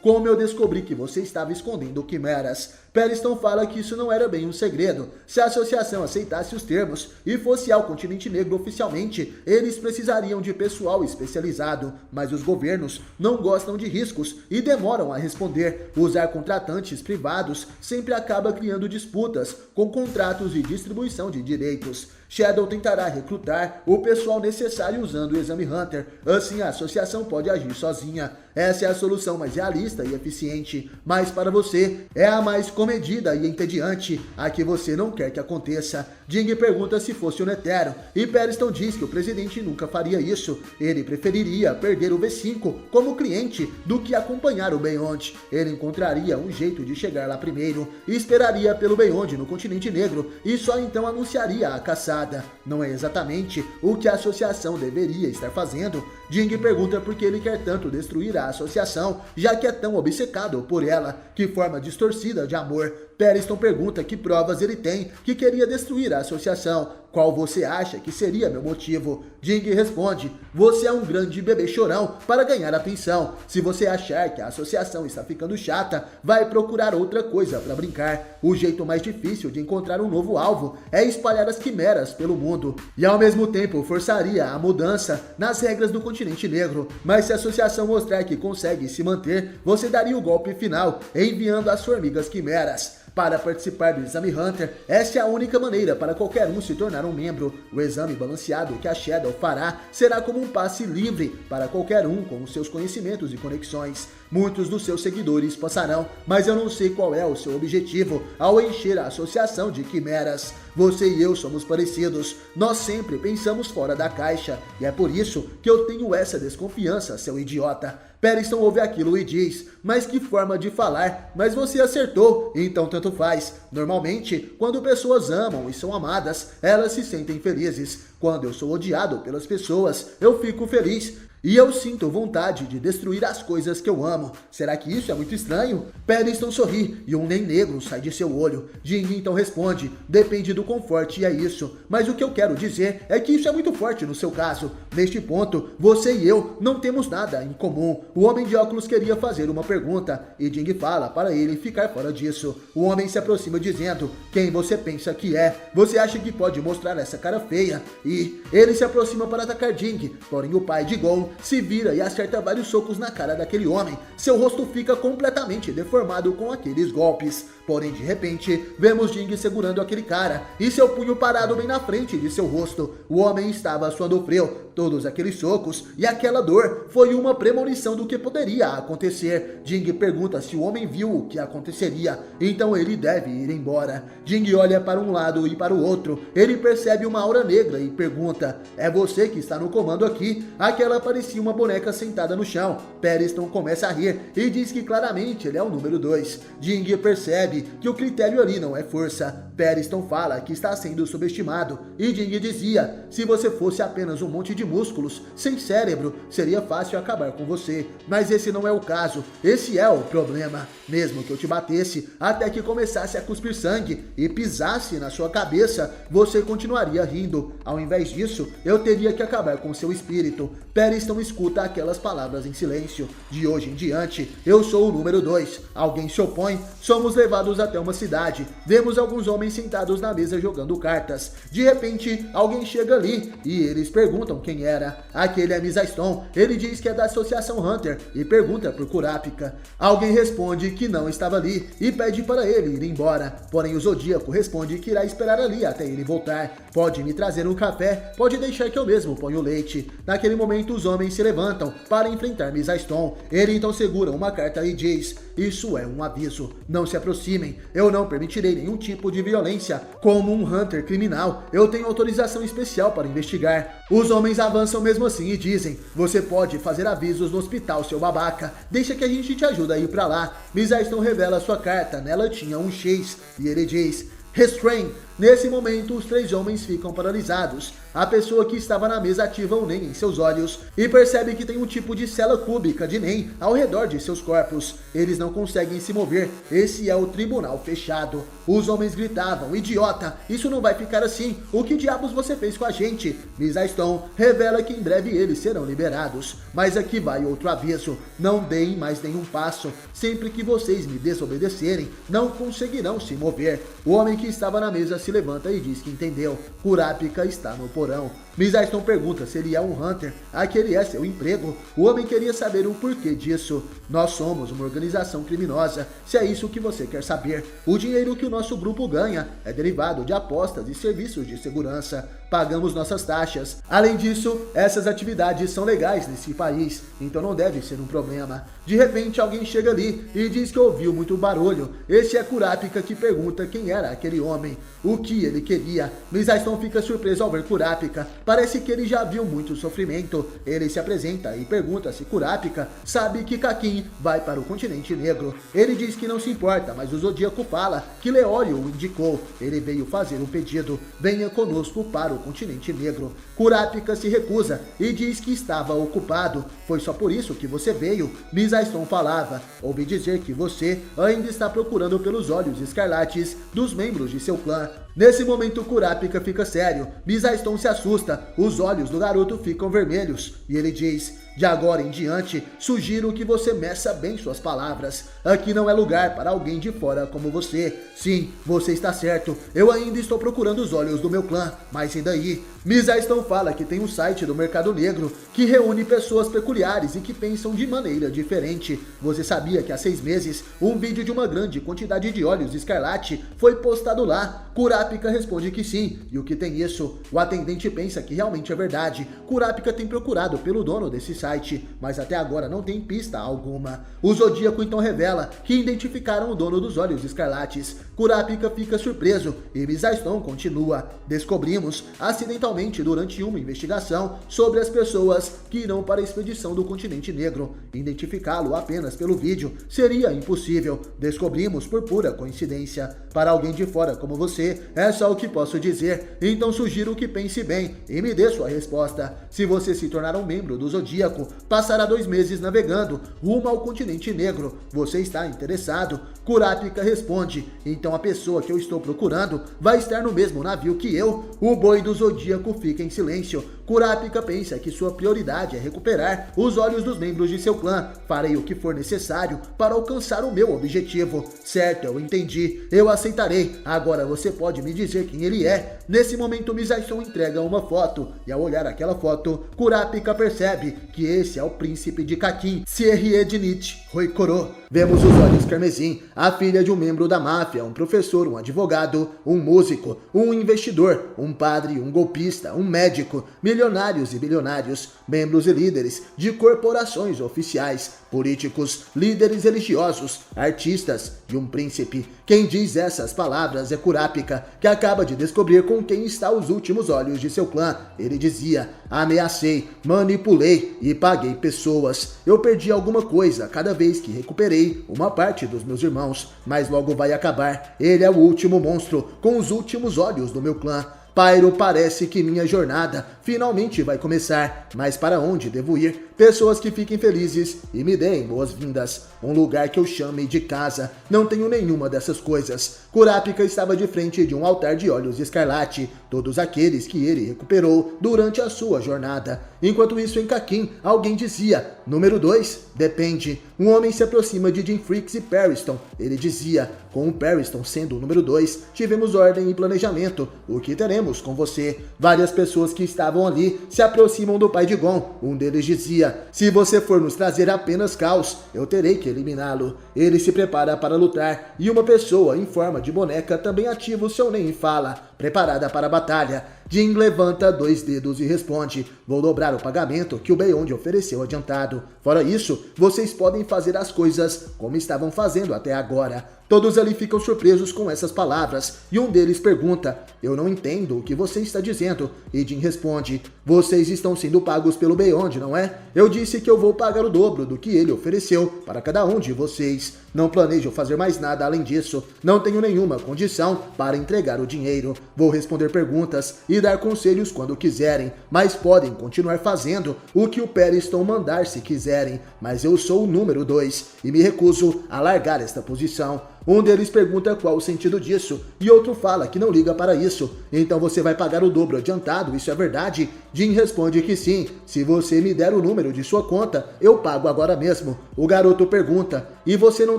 como eu descobri que você estava escondendo quimeras. Periston fala que isso não era bem um segredo. Se a associação aceitasse os termos e fosse ao Continente Negro oficialmente, eles precisariam de pessoal especializado, mas os governos não gostam de riscos e demoram a responder. Usar contratantes privados sempre acaba criando disputas com contratos de distribuição de direitos. Shadow tentará recrutar o pessoal necessário usando o exame Hunter, assim a associação pode agir sozinha. Essa é a solução mais realista e eficiente, mas para você é a mais comedida e entediante, a que você não quer que aconteça. Jing pergunta se fosse o Netero, e Periston diz que o presidente nunca faria isso. Ele preferiria perder o V5 como cliente do que acompanhar o Beyond. Ele encontraria um jeito de chegar lá primeiro, e esperaria pelo Beyond no Continente Negro, e só então anunciaria a caçada. Não é exatamente o que a associação deveria estar fazendo. Jing pergunta por que ele quer tanto destruir a associação, já que é tão obcecado por ela. Que forma distorcida de amor. Periston pergunta que provas ele tem que queria destruir a associação. Qual você acha que seria meu motivo? Jing responde: você é um grande bebê chorão para ganhar atenção. Se você achar que a associação está ficando chata, vai procurar outra coisa para brincar. O jeito mais difícil de encontrar um novo alvo é espalhar as quimeras pelo mundo. E ao mesmo tempo forçaria a mudança nas regras do Continente Negro. Mas se a associação mostrar que consegue se manter, você daria o golpe final, enviando as formigas quimeras. Para participar do exame Hunter, essa é a única maneira para qualquer um se tornar um membro. O exame balanceado que a Shadow fará será como um passe livre para qualquer um com os seus conhecimentos e conexões. Muitos dos seus seguidores passarão, mas eu não sei qual é o seu objetivo ao encher a associação de quimeras. Você e eu somos parecidos, nós sempre pensamos fora da caixa, e é por isso que eu tenho essa desconfiança, seu idiota. Periston ouve aquilo e diz: mas que forma de falar, mas você acertou, então tanto faz. Normalmente, quando pessoas amam e são amadas, elas se sentem felizes. Quando eu sou odiado pelas pessoas, eu fico feliz. E eu sinto vontade de destruir as coisas que eu amo. Será que isso é muito estranho? Periston sorri e um nem negro sai de seu olho. Jing então responde: depende do quão forte é isso. Mas o que eu quero dizer é que isso é muito forte no seu caso. Neste ponto, você e eu não temos nada em comum. O homem de óculos queria fazer uma pergunta e Jing fala para ele ficar fora disso. O homem se aproxima dizendo: quem você pensa que é? Você acha que pode mostrar essa cara feia? E ele se aproxima para atacar Jing, porém o pai de Gon se vira e acerta vários socos na cara daquele homem. Seu rosto fica completamente deformado com aqueles golpes. Porém, de repente, vemos Jing segurando aquele cara e seu punho parado bem na frente de seu rosto. O homem estava suando frio. Todos aqueles socos e aquela dor foi uma premonição do que poderia acontecer. Jing pergunta se o homem viu o que aconteceria, então ele deve ir embora. Jing olha para um lado e para o outro. Ele percebe uma aura negra e pergunta: é você que está no comando aqui? Aquela parecia uma boneca sentada no chão. Periston começa a rir e diz que claramente ele é o número 2. Jing percebe que o critério ali não é força. Periston fala que está sendo subestimado e Jing dizia: se você fosse apenas um monte de músculos, sem cérebro, seria fácil acabar com você. Mas esse não é o caso, esse é o problema. Mesmo que eu te batesse até que começasse a cuspir sangue e pisasse na sua cabeça, você continuaria rindo. Ao invés disso, eu teria que acabar com seu espírito. Periston escuta aquelas palavras em silêncio. De hoje em diante, eu sou o número 2. Alguém se opõe? Somos levados até uma cidade. Vemos alguns homens sentados na mesa jogando cartas. De repente, alguém chega ali e eles perguntam quem quem era. Aquele é Misa Stone. Ele diz que é da Associação Hunter e pergunta por Kurapika. Alguém responde que não estava ali e pede para ele ir embora. Porém o Zodíaco responde que irá esperar ali até ele voltar. Pode me trazer um café, pode deixar que eu mesmo ponho leite. Naquele momento os homens se levantam para enfrentar Misa Stone. Ele então segura uma carta e diz: isso é um aviso, não se aproximem, eu não permitirei nenhum tipo de violência. Como um Hunter criminal, eu tenho autorização especial para investigar. Os homens avançam mesmo assim e dizem: você pode fazer avisos no hospital, seu babaca, deixa que a gente te ajuda a ir pra lá. Misa Stone revela sua carta, nela tinha um X, e ele diz: restrain. Nesse momento, os três homens ficam paralisados. A pessoa que estava na mesa ativa o NEM em seus olhos e percebe que tem um tipo de cela cúbica de NEM ao redor de seus corpos. Eles não conseguem se mover. Esse é o tribunal fechado. Os homens gritavam: idiota, isso não vai ficar assim. O que diabos você fez com a gente? Misa Stone revela que em breve eles serão liberados. Mas aqui vai outro aviso. Não deem mais nenhum passo. Sempre que vocês me desobedecerem, não conseguirão se mover. O homem que estava na mesa se levanta e diz que entendeu. Kurapika está no porão. Misa Stone pergunta se ele é um Hunter. Aquele é seu emprego. O homem queria saber o porquê disso. Nós somos uma organização criminosa, se é isso que você quer saber. O dinheiro que o nosso grupo ganha é derivado de apostas e serviços de segurança. Pagamos nossas taxas. Além disso, essas atividades são legais nesse país, então não deve ser um problema. De repente alguém chega ali e diz que ouviu muito barulho. Este é Kurapika, que pergunta quem era aquele homem, o que ele queria. Misa Stone fica surpreso ao ver Kurapika. Parece que ele já viu muito sofrimento. Ele se apresenta e pergunta se Kurapika sabe que Kakin vai para o continente negro. Ele diz que não se importa, mas o Zodíaco fala que Leório o indicou. Ele veio fazer um pedido: venha conosco para o continente negro. Kurapika se recusa e diz que estava ocupado. Foi só por isso que você veio. Misa Stone falava: ouvi dizer que você ainda está procurando pelos olhos escarlates dos membros de seu clã. Nesse momento Kurapika fica sério. Misa Stone se assusta. Os olhos do garoto ficam vermelhos e ele diz: de agora em diante, sugiro que você meça bem suas palavras. Aqui não é lugar para alguém de fora como você. Sim, você está certo. Eu ainda estou procurando os olhos do meu clã, mas e daí? Misa Stone fala que tem um site do mercado negro que reúne pessoas peculiares e que pensam de maneira diferente. Você sabia que há 6 meses um vídeo de uma grande quantidade de olhos escarlate foi postado lá? Kurapika responde que sim. E o que tem isso? O atendente pensa que realmente é verdade. Kurapika tem procurado pelo dono desse site, mas até agora não tem pista alguma. O Zodíaco então revela que identificaram o dono dos olhos escarlates. Kurapika fica surpreso e Misa Stone continua: descobrimos acidentalmente durante uma investigação sobre as pessoas que irão para a expedição do continente negro. Identificá-lo apenas pelo vídeo seria impossível. Descobrimos por pura coincidência. Para alguém de fora como você, é só o que posso dizer. Então sugiro que pense bem e me dê sua resposta. Se você se tornar um membro do Zodíaco, passará 2 meses navegando rumo ao continente negro. Você está interessado? Kurapika responde: então a pessoa que eu estou procurando vai estar no mesmo navio que eu. O boi do Zodíaco fica em silêncio. Kurapika pensa que sua prioridade é recuperar os olhos dos membros de seu clã. Farei o que for necessário para alcançar o meu objetivo. Certo, eu entendi. Eu aceitarei. Agora você pode me dizer quem ele é? Nesse momento, Misa Stone entrega uma foto e ao olhar aquela foto, Kurapika percebe que esse é o príncipe de Kakin, Sierriednit Roikoro. Vemos os olhos carmesim, a filha de um membro da máfia, um professor, um advogado, um músico, um investidor, um padre, um golpista, um médico, milionários e bilionários, membros e líderes de corporações oficiais, políticos, líderes religiosos, artistas e um príncipe. Quem diz essas palavras é Kurapika, que acaba de descobrir com quem está os últimos olhos de seu clã. Ele dizia: ameacei, manipulei e paguei pessoas. Eu perdi alguma coisa cada vez que recuperei uma parte dos meus irmãos, mas logo vai acabar. Ele é o último monstro com os últimos olhos do meu clã. Pyro, parece que minha jornada finalmente vai começar, mas para onde devo ir? Pessoas que fiquem felizes e me deem boas-vindas. Um lugar que eu chame de casa. Não tenho nenhuma dessas coisas. Kurapika estava de frente de um altar de olhos escarlate, todos aqueles que ele recuperou durante a sua jornada. Enquanto isso, em Kakin, alguém dizia: número 2, depende. Um homem se aproxima de Jim Freaks e Periston. Ele dizia: com o Periston sendo o número 2, tivemos ordem e planejamento. O que teremos com você? Várias pessoas que estavam estavam ali se aproximam do pai de Gon. Um deles dizia: se você for nos trazer apenas caos, eu terei que eliminá-lo. Ele se prepara para lutar e uma pessoa em forma de boneca também ativa o seu Nen e fala, preparada para a batalha. Jin levanta 2 dedos e responde: vou dobrar o pagamento que o Beyond ofereceu adiantado. Fora isso, vocês podem fazer as coisas como estavam fazendo até agora. Todos ali ficam surpresos com essas palavras e um deles pergunta: eu não entendo o que você está dizendo. E Jin responde: vocês estão sendo pagos pelo Beyond, não é? Eu disse que eu vou pagar o dobro do que ele ofereceu para cada um de vocês. Não planejo fazer mais nada além disso. Não tenho nenhuma condição para entregar o dinheiro. Vou responder perguntas e dar conselhos quando quiserem, mas podem continuar fazendo o que o Periston mandar se quiserem. Mas eu sou o número 2 e me recuso a largar esta posição. Um deles pergunta qual o sentido disso, e outro fala que não liga para isso. Então você vai pagar o dobro adiantado, isso é verdade? Jin responde que sim. Se você me der o número de sua conta, eu pago agora mesmo. O garoto pergunta: e você não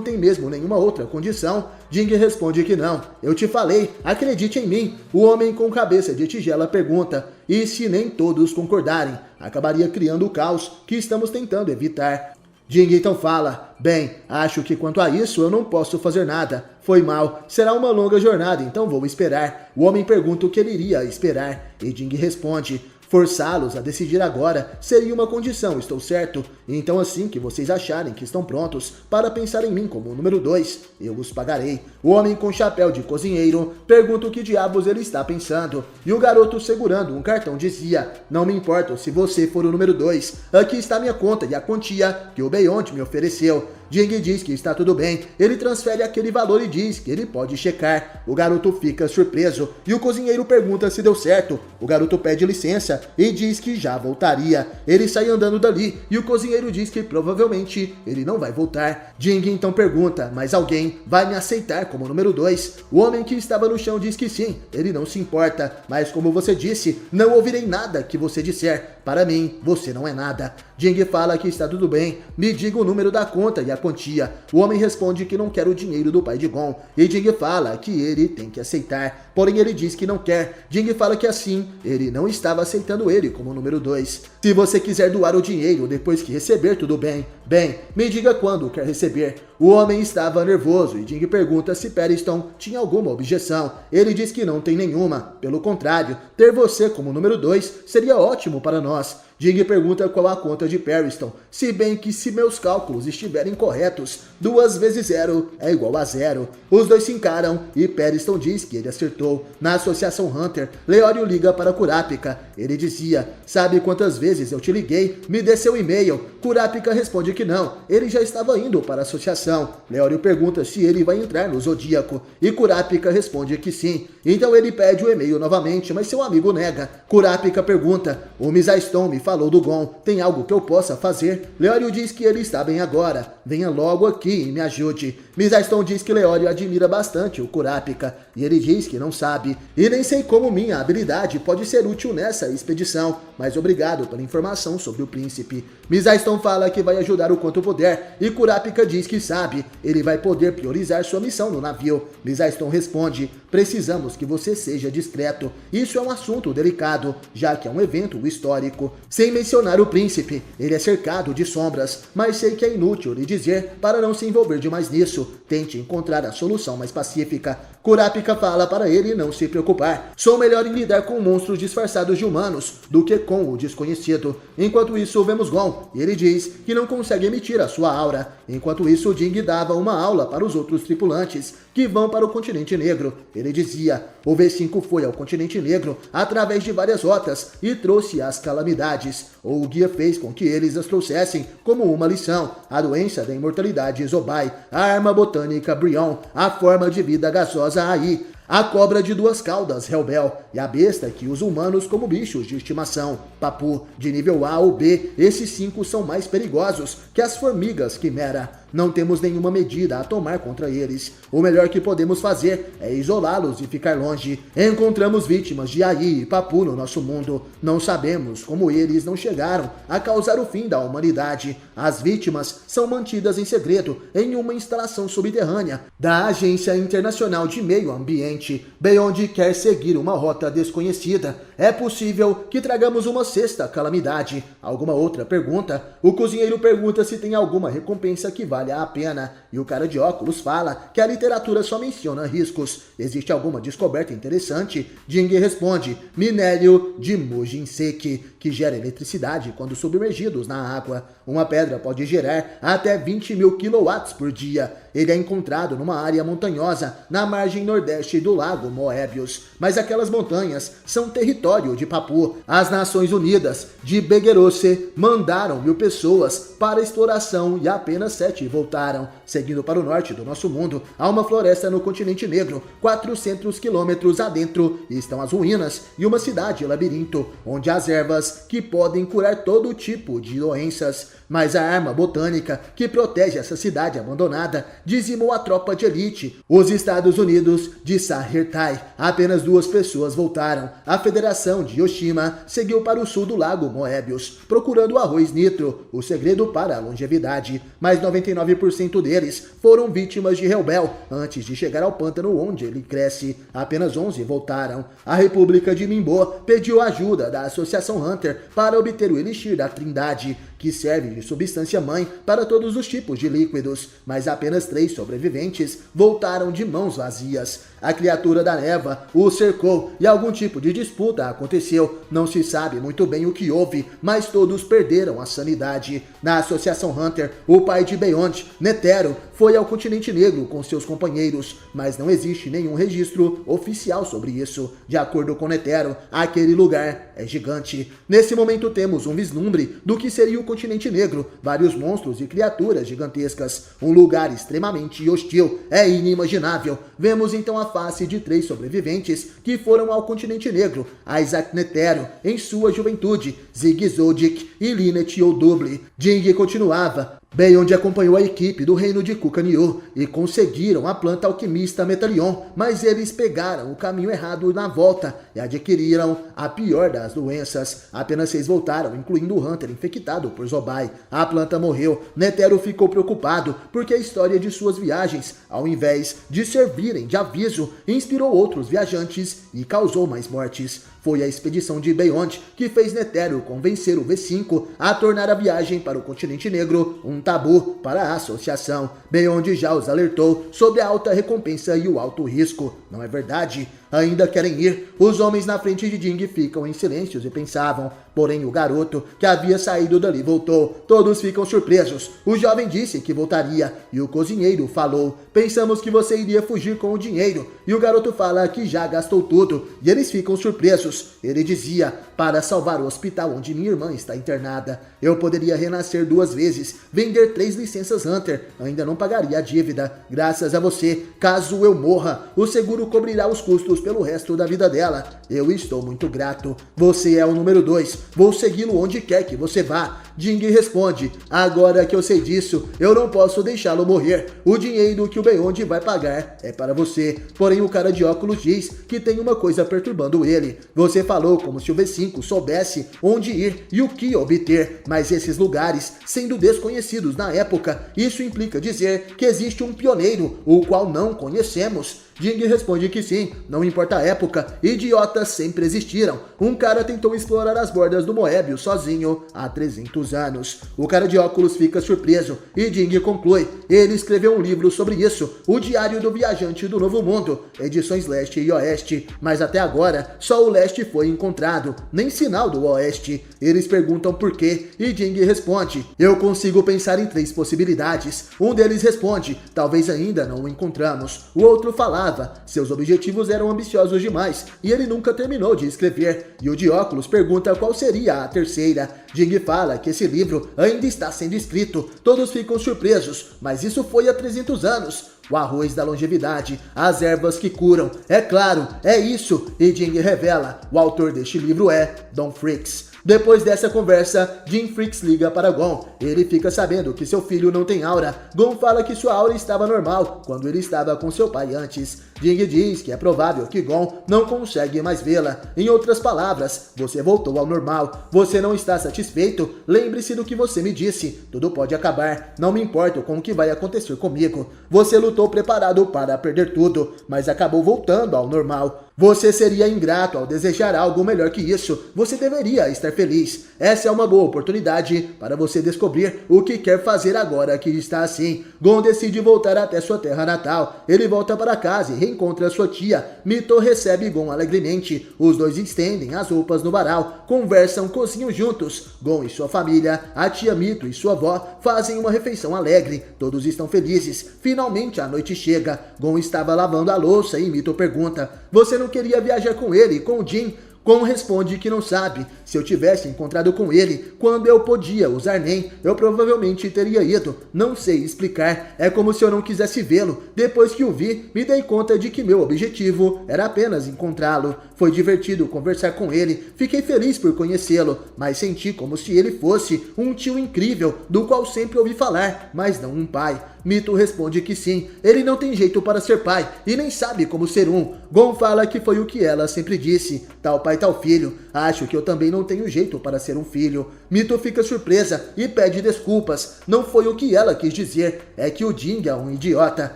tem mesmo nenhuma outra condição? Jin responde que não. Eu te falei, acredite em mim. O homem com cabeça de tigela pergunta: e se nem todos concordarem? Acabaria criando o caos que estamos tentando evitar. Jin então fala: bem, acho que quanto a isso eu não posso fazer nada. Foi mal, será uma longa jornada, então vou esperar. O homem pergunta o que ele iria esperar, e Jin responde: forçá-los a decidir agora seria uma condição, estou certo? Então assim que vocês acharem que estão prontos para pensar em mim como o número 2, eu os pagarei. O homem com chapéu de cozinheiro pergunta o que diabos ele está pensando, e o garoto segurando um cartão dizia: não me importa se você for o número 2, aqui está minha conta e a quantia que o Beyond me ofereceu. Jing diz que está tudo bem, ele transfere aquele valor e diz que ele pode checar. O garoto fica surpreso e o cozinheiro pergunta se deu certo. O garoto pede licença e diz que já voltaria. Ele sai andando dali e o cozinheiro diz que provavelmente ele não vai voltar. Jing então pergunta: mas alguém vai me aceitar como número 2? O homem que estava no chão diz que sim, ele não se importa, mas como você disse, não ouvirei nada que você disser. Para mim, você não é nada. Jing fala que está tudo bem, me diga o número da conta e a quantia. O homem responde que não quer o dinheiro do pai de Gon, e Jing fala que ele tem que aceitar, porém ele diz que não quer. Jing fala que assim, ele não estava aceitando ele como número 2. Se você quiser doar o dinheiro depois que receber, tudo bem. Bem, me diga quando quer receber. O homem estava nervoso e Jing pergunta se Periston tinha alguma objeção. Ele diz que não tem nenhuma, pelo contrário, ter você como número 2 seria ótimo para nós. Jing pergunta qual a conta de Periston, se bem que se meus cálculos estiverem corretos, 2 vezes 0 é igual a 0. Os dois se encaram e Periston diz que ele acertou. Na Associação Hunter, Leório liga para Kurapika. Ele dizia: sabe quantas vezes eu te liguei? Me dê seu e-mail. Kurapika responde que não, ele já estava indo para a associação. Leório pergunta se ele vai entrar no Zodíaco e Kurapika responde que sim. Então ele pede o e-mail novamente, mas seu amigo nega. Kurapika pergunta: o Mizaston me falou do Gon, tem algo que eu possa fazer? Leório diz que ele está bem agora, venha logo aqui e me ajude. Mizaston diz que Leório admira bastante o Kurapika, e ele diz que não sabe, e nem sei como minha habilidade pode ser útil nessa expedição, mas obrigado pela informação sobre o príncipe. Mizaston fala que vai ajudar o quanto puder, e Kurapika diz que sabe, ele vai poder priorizar sua missão no navio. Mizaston responde: precisamos que você seja discreto, isso é um assunto delicado, já que é um evento histórico. Sem mencionar o príncipe, ele é cercado de sombras, mas sei que é inútil lhe dizer para não se envolver demais nisso. Tente encontrar a solução mais pacífica. Kurapika fala para ele não se preocupar. Sou melhor em lidar com monstros disfarçados de humanos do que com o desconhecido. Enquanto isso, vemos Gon, e ele diz que não consegue emitir a sua aura. Enquanto isso, Jing dava uma aula para os outros tripulantes que vão para o continente negro. Ele dizia: o V5 foi ao continente negro através de várias rotas e trouxe as calamidades. Ou o guia fez com que eles as trouxessem como uma lição: a doença da imortalidade Zobai, a arma botânica Brion, a forma de vida gasosa Ai, a cobra de 2 caudas, Hellbell, e a besta que usa humanos como bichos de estimação, Papu, de nível A ou B. Esses 5 são mais perigosos que as formigas Quimera. Não temos nenhuma medida a tomar contra eles. O melhor que podemos fazer é isolá-los e ficar longe. Encontramos vítimas de AI e Papu no nosso mundo. Não sabemos como eles não chegaram a causar o fim da humanidade. As vítimas são mantidas em segredo em uma instalação subterrânea da Agência Internacional de Meio Ambiente. Beyond quer seguir uma rota desconhecida. É possível que tragamos uma sexta calamidade. Alguma outra pergunta? O cozinheiro pergunta se tem alguma recompensa que valha a pena. E o cara de óculos fala que a literatura só menciona riscos. Existe alguma descoberta interessante? Jing responde: minério de Mujinseki, que gera eletricidade quando submergidos na água. Uma pedra pode gerar até 20.000 kW por dia. Ele é encontrado numa área montanhosa na margem nordeste do lago Moebius. Mas aquelas montanhas são território de Papu. As Nações Unidas de Beguerosse mandaram 1.000 pessoas para exploração e apenas 7 voltaram. Seguindo para o norte do nosso mundo, há uma floresta no continente negro. 400 quilômetros adentro estão as ruínas e uma cidade labirinto, onde há as ervas que podem curar todo tipo de doenças. Mas a arma botânica que protege essa cidade abandonada dizimou a tropa de elite, os Estados Unidos de Sahertai. Apenas 2 pessoas voltaram. A Federação de Yoshima seguiu para o sul do lago Moebius, procurando o arroz nitro, o segredo para a longevidade. Mas 99% deles foram vítimas de Hellbell antes de chegar ao pântano onde ele cresce. Apenas 11 voltaram. A República de Minbo pediu ajuda da Associação Hunter para obter o Elixir da Trindade, que serve de substância mãe para todos os tipos de líquidos, mas apenas 3 sobreviventes voltaram de mãos vazias. A criatura da neva o cercou e algum tipo de disputa aconteceu. Não se sabe muito bem o que houve, mas todos perderam a sanidade. Na Associação Hunter, o pai de Beyond, Netero, foi ao continente negro com seus companheiros, mas não existe nenhum registro oficial sobre isso. De acordo com Netero, aquele lugar é gigante. Nesse momento temos um vislumbre do que seria o continente negro, vários monstros e criaturas gigantescas, um lugar extremamente hostil, é inimaginável. Vemos então a face de 3 sobreviventes que foram ao continente negro: Isaac Netero em sua juventude, Zig Zodic e Linet Oduble. Jing continuava: Beyond acompanhou a equipe do reino de Kukanyu e conseguiram a planta alquimista Metalion, mas eles pegaram o caminho errado na volta e adquiriram a pior das doenças. Apenas 6 voltaram, incluindo o Hunter infectado por Zobai. A planta morreu. Netero ficou preocupado porque a história de suas viagens, ao invés de servirem de aviso, inspirou outros viajantes e causou mais mortes. Foi a expedição de Beyond que fez Netero convencer o V5 a tornar a viagem para o continente negro um tabu para a associação. Beyond já os alertou sobre a alta recompensa e o alto risco. Não é verdade? Ainda querem ir? Os homens na frente de Jing ficam em silêncio e pensavam. Porém, o garoto que havia saído dali voltou. Todos ficam surpresos. O jovem disse que voltaria e o cozinheiro falou: pensamos que você iria fugir com o dinheiro. E o garoto fala que já gastou tudo e eles ficam surpresos. Ele dizia: para salvar o hospital onde minha irmã está internada, eu poderia renascer 2 vezes, vender 3 licenças Hunter, ainda não pagaria a dívida. Graças a você, caso eu morra, o seguro cobrirá os custos pelo resto da vida dela. Eu estou muito grato. Você é o número 2. Vou segui-lo onde quer que você vá. Jing responde: agora que eu sei disso, eu não posso deixá-lo morrer. O dinheiro que o Beyond vai pagar é para você. Porém, o cara de óculos diz que tem uma coisa perturbando ele. Você falou como se o V5 soubesse onde ir e o que obter, mas esses lugares, sendo desconhecidos na época, isso implica dizer que existe um pioneiro, o qual não conhecemos. Jing responde que sim, não importa a época, idiotas sempre existiram. Um cara tentou explorar as bordas do Moebius sozinho há 300 anos. O cara de óculos fica surpreso e Jing conclui: ele escreveu um livro sobre isso, o Diário do Viajante do Novo Mundo, edições Leste e Oeste, mas até agora só o Leste foi encontrado, nem sinal do Oeste. Eles perguntam por quê e Jing responde: eu consigo pensar em 3 possibilidades. Um deles responde: talvez ainda não o encontramos. O outro falava: seus objetivos eram ambiciosos demais e ele nunca terminou de escrever. E o de óculos pergunta qual seria a terceira. Jing fala que esse livro ainda está sendo escrito. Todos ficam surpresos, mas isso foi há 300 anos. O arroz da longevidade, as ervas que curam. É claro, é isso. E Jing revela: o autor deste livro é Don Freaks. Depois dessa conversa, Jim Freaks liga para Gon. Ele fica sabendo que seu filho não tem aura. Gon fala que sua aura estava normal quando ele estava com seu pai antes. Jing diz que é provável que Gon não consegue mais vê-la. Em outras palavras, você voltou ao normal. Você não está satisfeito? Lembre-se do que você me disse. Tudo pode acabar. Não me importo com o que vai acontecer comigo. Você lutou preparado para perder tudo, mas acabou voltando ao normal. Você seria ingrato ao desejar algo melhor que isso. Você deveria estar feliz. Essa é uma boa oportunidade para você descobrir o que quer fazer agora que está assim. Gon decide voltar até sua terra natal. Ele volta para casa e reencontra sua tia. Mito recebe Gon alegremente. Os dois estendem as roupas no varal, conversam, cozinham juntos. Gon e sua família, a tia Mito e sua avó, fazem uma refeição alegre. Todos estão felizes. Finalmente a noite chega. Gon estava lavando a louça e Mito pergunta: você não queria viajar com ele, com o Jin? Gon responde que não sabe. Se eu tivesse encontrado com ele quando eu podia usar Nen, eu provavelmente teria ido. Não sei explicar. É como se eu não quisesse vê-lo. Depois que o vi, me dei conta de que meu objetivo era apenas encontrá-lo. Foi divertido conversar com ele. Fiquei feliz por conhecê-lo, mas senti como se ele fosse um tio incrível, do qual sempre ouvi falar, mas não um pai. Mito responde que sim, ele não tem jeito para ser pai e nem sabe como ser um. Gon fala que foi o que ela sempre disse: tal pai, tal filho. Acho que eu também não tenho jeito para ser um filho. Mito fica surpresa e pede desculpas. Não foi o que ela quis dizer, é que o Jing é um idiota.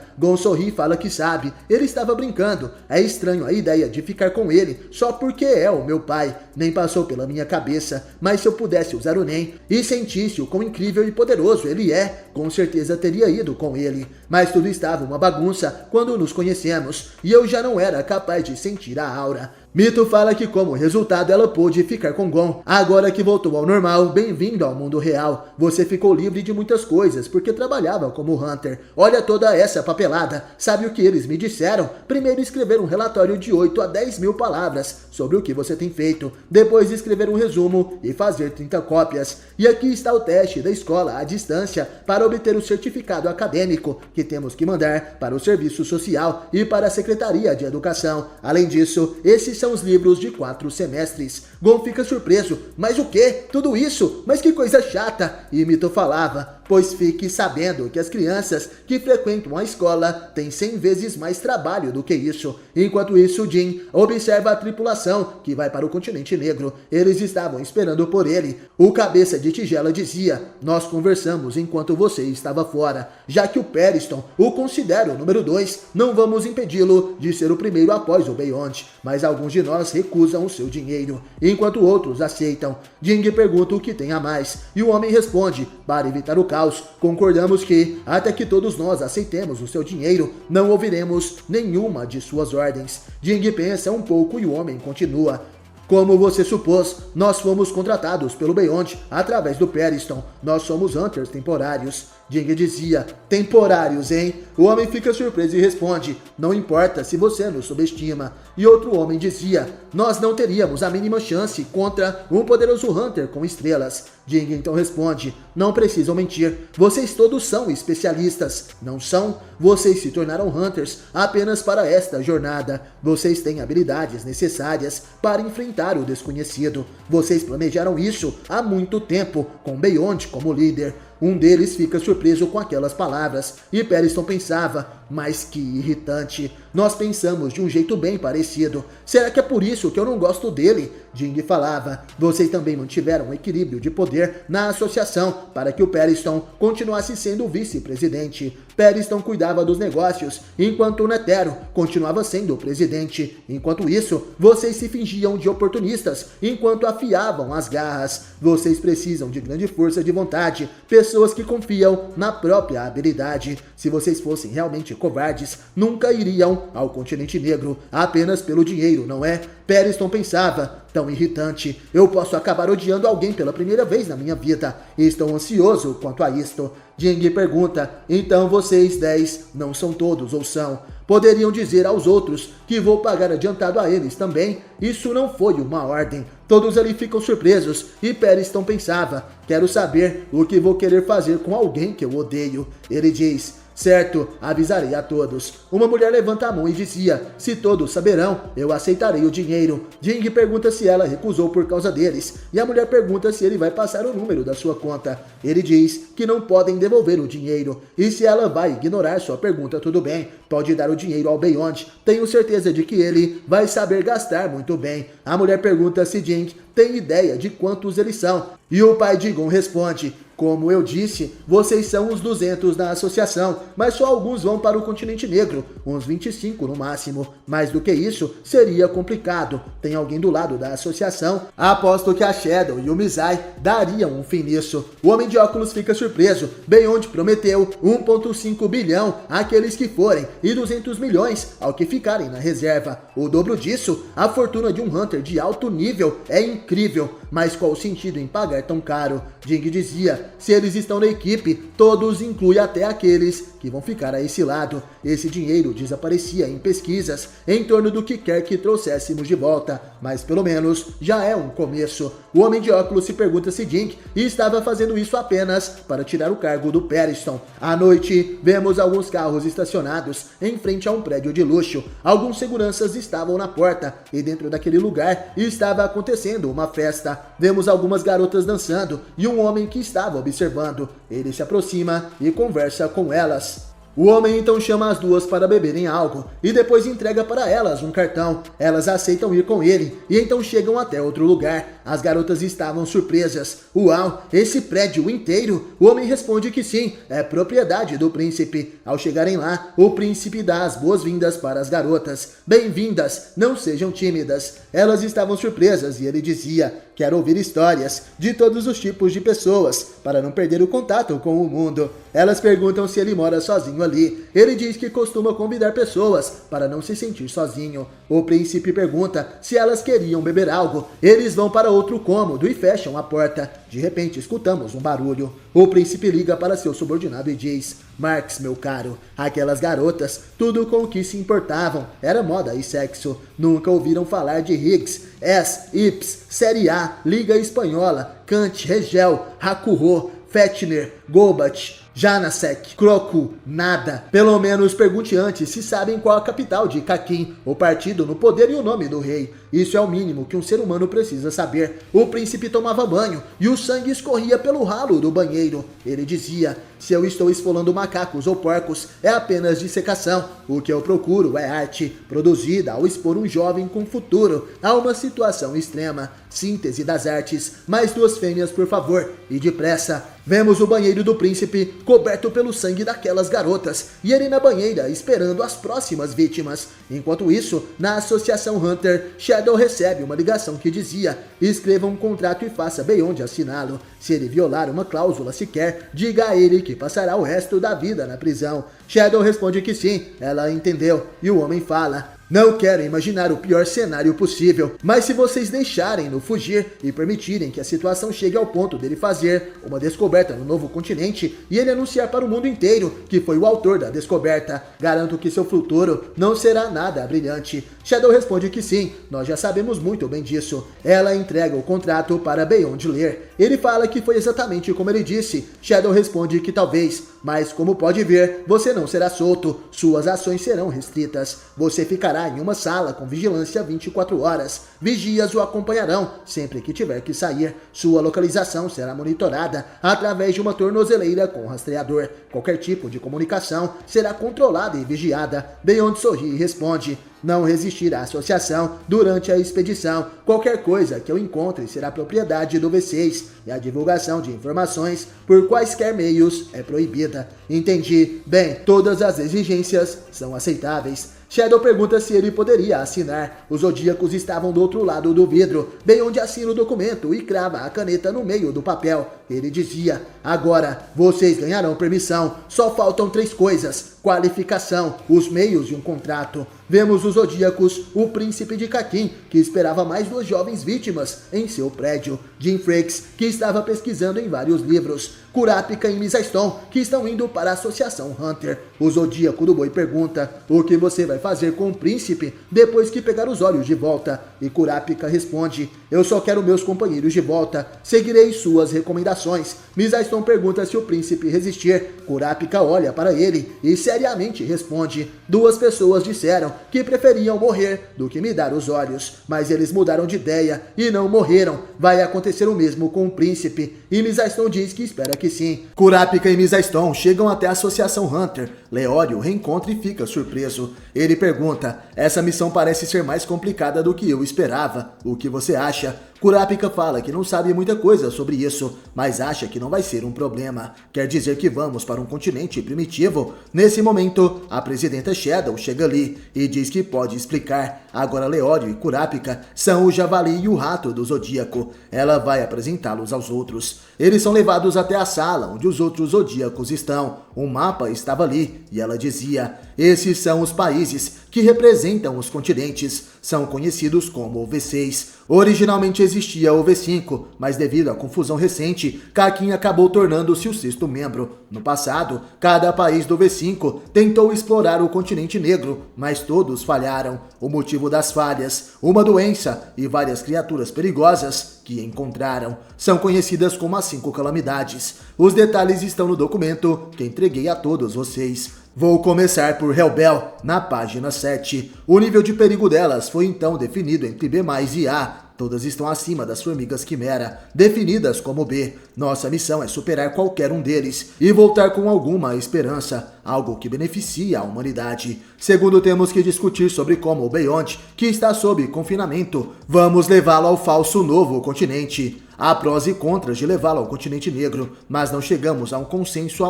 Gon sorri e fala que sabe, ele estava brincando. É estranho a ideia de ficar com ele só porque é o meu pai. Nem passou pela minha cabeça, mas se eu pudesse usar o Nen e sentisse o quão incrível e poderoso ele é, com certeza teria ido com ele. Mas tudo estava uma bagunça quando nos conhecemos e eu já não era capaz de sentir a aura. Mito fala que como resultado ela pôde ficar com Gon. Agora que voltou ao normal, bem-vindo ao mundo real. Você ficou livre de muitas coisas porque trabalhava como Hunter. Olha toda essa papelada. Sabe o que eles me disseram? Primeiro escrever um relatório de 8 a 10 mil palavras sobre o que você tem feito. Depois escrever um resumo e fazer 30 cópias. E aqui está o teste da escola à distância para obter o certificado acadêmico que temos que mandar para o serviço social e para a Secretaria de Educação. Além disso, esses são os livros de 4 semestres. Gon fica surpreso. Mas o quê? Tudo isso? Mas que coisa chata! E Mito falava: pois fique sabendo que as crianças que frequentam a escola têm 100 vezes mais trabalho do que isso. Enquanto isso, Jin observa a tripulação que vai para o continente negro. Eles estavam esperando por ele. O cabeça de tigela dizia: nós conversamos enquanto você estava fora. Já que o Periston o considera o número 2, não vamos impedi-lo de ser o primeiro após o Beyond. Mas alguns de nós recusam o seu dinheiro, enquanto outros aceitam. Jing pergunta o que tem a mais, e o homem responde: para evitar o caos, concordamos que, até que todos nós aceitemos o seu dinheiro, não ouviremos nenhuma de suas ordens. Jing pensa um pouco e o homem continua: como você supôs, nós fomos contratados pelo Beyond através do Periston. Nós somos Hunters temporários. Jing dizia: temporários, hein? O homem fica surpreso e responde: não importa se você nos subestima. E outro homem dizia: nós não teríamos a mínima chance contra um poderoso Hunter com estrelas. Jing então responde: não precisam mentir, vocês todos são especialistas, não são? Vocês se tornaram Hunters apenas para esta jornada. Vocês têm habilidades necessárias para enfrentar o desconhecido. Vocês planejaram isso há muito tempo, com Beyond como líder. Um deles fica surpreso com aquelas palavras, e Periston pensava: mas que irritante. Nós pensamos de um jeito bem parecido. Será que é por isso que eu não gosto dele? Jing falava: vocês também mantiveram um equilíbrio de poder na associação para que o Periston continuasse sendo o vice-presidente. Periston cuidava dos negócios, enquanto o Netero continuava sendo o presidente. Enquanto isso, vocês se fingiam de oportunistas, enquanto afiavam as garras. Vocês precisam de grande força de vontade, pessoas que confiam na própria habilidade. Se vocês fossem realmente covardes, nunca iriam ao continente negro, apenas pelo dinheiro, não é? Periston pensava: tão irritante, eu posso acabar odiando alguém pela primeira vez na minha vida. Estou ansioso quanto a isto. Jing pergunta: então vocês 10 não são todos ou são? Poderiam dizer aos outros que vou pagar adiantado a eles também. Isso não foi uma ordem. Todos ali ficam surpresos e Periston pensava: quero saber o que vou querer fazer com alguém que eu odeio. Ele diz: Certo, avisarei a todos. Uma mulher levanta a mão e dizia: se todos saberão, eu aceitarei o dinheiro. Jing pergunta se ela recusou por causa deles, e a mulher pergunta se ele vai passar o número da sua conta. Ele diz que não podem devolver o dinheiro, e se ela vai ignorar sua pergunta, tudo bem, pode dar o dinheiro ao Beyond. Tenho certeza de que ele vai saber gastar muito bem. A mulher pergunta se Jing tem ideia de quantos eles são, e o pai de Gon responde: como eu disse, vocês são os 200 da associação, mas só alguns vão para o continente negro, uns 25 no máximo. Mais do que isso, seria complicado. Tem alguém do lado da associação? Aposto que a Shadow e o Mizai dariam um fim nisso. O Homem de Óculos fica surpreso. Beyond prometeu 1,5 bilhão àqueles que forem e 200 milhões ao que ficarem na reserva. O dobro disso, a fortuna de um Hunter de alto nível é incrível, mas qual o sentido em pagar tão caro? Jing dizia: se eles estão na equipe, todos inclui até aqueles que vão ficar a esse lado. Esse dinheiro desaparecia em pesquisas em torno do que quer que trouxéssemos de volta, mas pelo menos já é um começo. O Homem de Óculos se pergunta se Jing estava fazendo isso apenas para tirar o cargo do Periston. À noite, vemos alguns carros estacionados em frente a um prédio de luxo. Alguns seguranças estavam na porta e dentro daquele lugar estava acontecendo uma festa. Vemos algumas garotas dançando e um homem que estava observando. Ele se aproxima e conversa com elas. O homem então chama as duas para beberem algo e depois entrega para elas um cartão. Elas aceitam ir com ele e então chegam até outro lugar. As garotas estavam surpresas. Uau, esse prédio inteiro? O homem responde que sim, é propriedade do príncipe. Ao chegarem lá, o príncipe dá as boas-vindas para as garotas. Bem-vindas, não sejam tímidas. Elas estavam surpresas e ele dizia: quero ouvir histórias de todos os tipos de pessoas para não perder o contato com o mundo. Elas perguntam se ele mora sozinho ali. Ele diz que costuma convidar pessoas para não se sentir sozinho. O príncipe pergunta se elas queriam beber algo. Eles vão para outro cômodo e fecham a porta. De repente escutamos um barulho. O príncipe liga para seu subordinado e diz: Marx, meu caro, aquelas garotas, tudo com o que se importavam era moda e sexo. Nunca ouviram falar de Higgs, S, Ips, Série A, Liga Espanhola, Kant, Regel, Hakuho, Fetchner, Gobat, Janasek, Kroku, nada. Pelo menos pergunte antes se sabem qual a capital de Kakin, o partido no poder e o nome do rei. Isso é o mínimo que um ser humano precisa saber. O príncipe tomava banho e o sangue escorria pelo ralo do banheiro. Ele dizia: se eu estou esfolando macacos ou porcos, é apenas dissecação. O que eu procuro é arte, produzida ao expor um jovem com futuro a uma situação extrema. Síntese das artes. Mais 2 fêmeas, por favor, e depressa. Vemos o banheiro do príncipe coberto pelo sangue daquelas garotas e ele na banheira esperando as próximas vítimas. Enquanto isso, na Associação Hunter, Shadow recebe uma ligação que dizia: escreva um contrato e faça Beyond assiná-lo. Se ele violar uma cláusula sequer, diga a ele que passará o resto da vida na prisão. Shadow responde que sim, ela entendeu, e o homem fala: não quero imaginar o pior cenário possível, mas se vocês deixarem-no fugir e permitirem que a situação chegue ao ponto dele fazer uma descoberta no novo continente e ele anunciar para o mundo inteiro que foi o autor da descoberta, garanto que seu futuro não será nada brilhante. Shadow responde que sim, nós já sabemos muito bem disso. Ela entrega o contrato para Beyond ler. Ele fala que foi exatamente como ele disse. Shadow responde que talvez, mas como pode ver, você não será solto, suas ações serão restritas. Você ficará em uma sala com vigilância 24 horas. Vigias o acompanharão sempre que tiver que sair. Sua localização será monitorada através de uma tornozeleira com rastreador. Qualquer tipo de comunicação será controlada e vigiada. Beyond sorri e responde: não resistir à associação durante a expedição. Qualquer coisa que eu encontre será propriedade do V6 e a divulgação de informações por quaisquer meios é proibida. Entendi. Bem, todas as exigências são aceitáveis. Shadow pergunta se ele poderia assinar. Os Zodíacos estavam do outro lado do vidro, bem onde assina o documento e crava a caneta no meio do papel. Ele dizia: agora, vocês ganharão permissão. Só faltam 3 coisas: qualificação, os meios e um contrato. Vemos os Zodíacos, o príncipe de Kakin, que esperava mais 2 jovens vítimas em seu prédio. Jim Frakes, que estava pesquisando em vários livros. Kurapika e Misa Stone, que estão indo para a Associação Hunter. O Zodíaco do Boi pergunta: o que você vai fazer com o príncipe depois que pegar os olhos de volta? E Kurapika responde: eu só quero meus companheiros de volta. Seguirei suas recomendações reações. Mizaston pergunta se o príncipe resistir. Kurapika olha para ele e seriamente responde: duas pessoas disseram que preferiam morrer do que me dar os olhos, mas eles mudaram de ideia e não morreram. Vai acontecer o mesmo com o príncipe. E Mizaston diz que espera que sim. Kurapika e Mizaston chegam até a Associação Hunter. Leório reencontra e fica surpreso. Ele pergunta: essa missão parece ser mais complicada do que eu esperava. O que você acha? Kurapika fala que não sabe muita coisa sobre isso, mas acha que não vai ser um problema. Quer dizer que vamos para um continente primitivo? Nesse momento, a presidenta Shadow chega ali e diz que pode explicar. Agora Leório e Kurapika são o javali e o rato do Zodíaco. Ela vai apresentá-los aos outros. Eles são levados até a sala onde os outros Zodíacos estão. Um mapa estava ali e ela dizia: esses são os países que representam os continentes. São conhecidos como o V6. Originalmente existia o V5, mas devido à confusão recente, Kakin acabou tornando-se o sexto membro. No passado, cada país do V5 tentou explorar o continente negro, mas todos falharam. O motivo das falhas, uma doença e várias criaturas perigosas que encontraram, são conhecidas como as 5 calamidades. Os detalhes estão no documento que entreguei a todos vocês. Vou começar por Hellbell, na página 7. O nível de perigo delas foi então definido entre B+, e A. Todas estão acima das formigas quimera, definidas como B. Nossa missão é superar qualquer um deles e voltar com alguma esperança, algo que beneficie a humanidade. Segundo, temos que discutir sobre como o Beyond, que está sob confinamento, vamos levá-lo ao falso novo continente. Há prós e contras de levá-lo ao continente negro, mas não chegamos a um consenso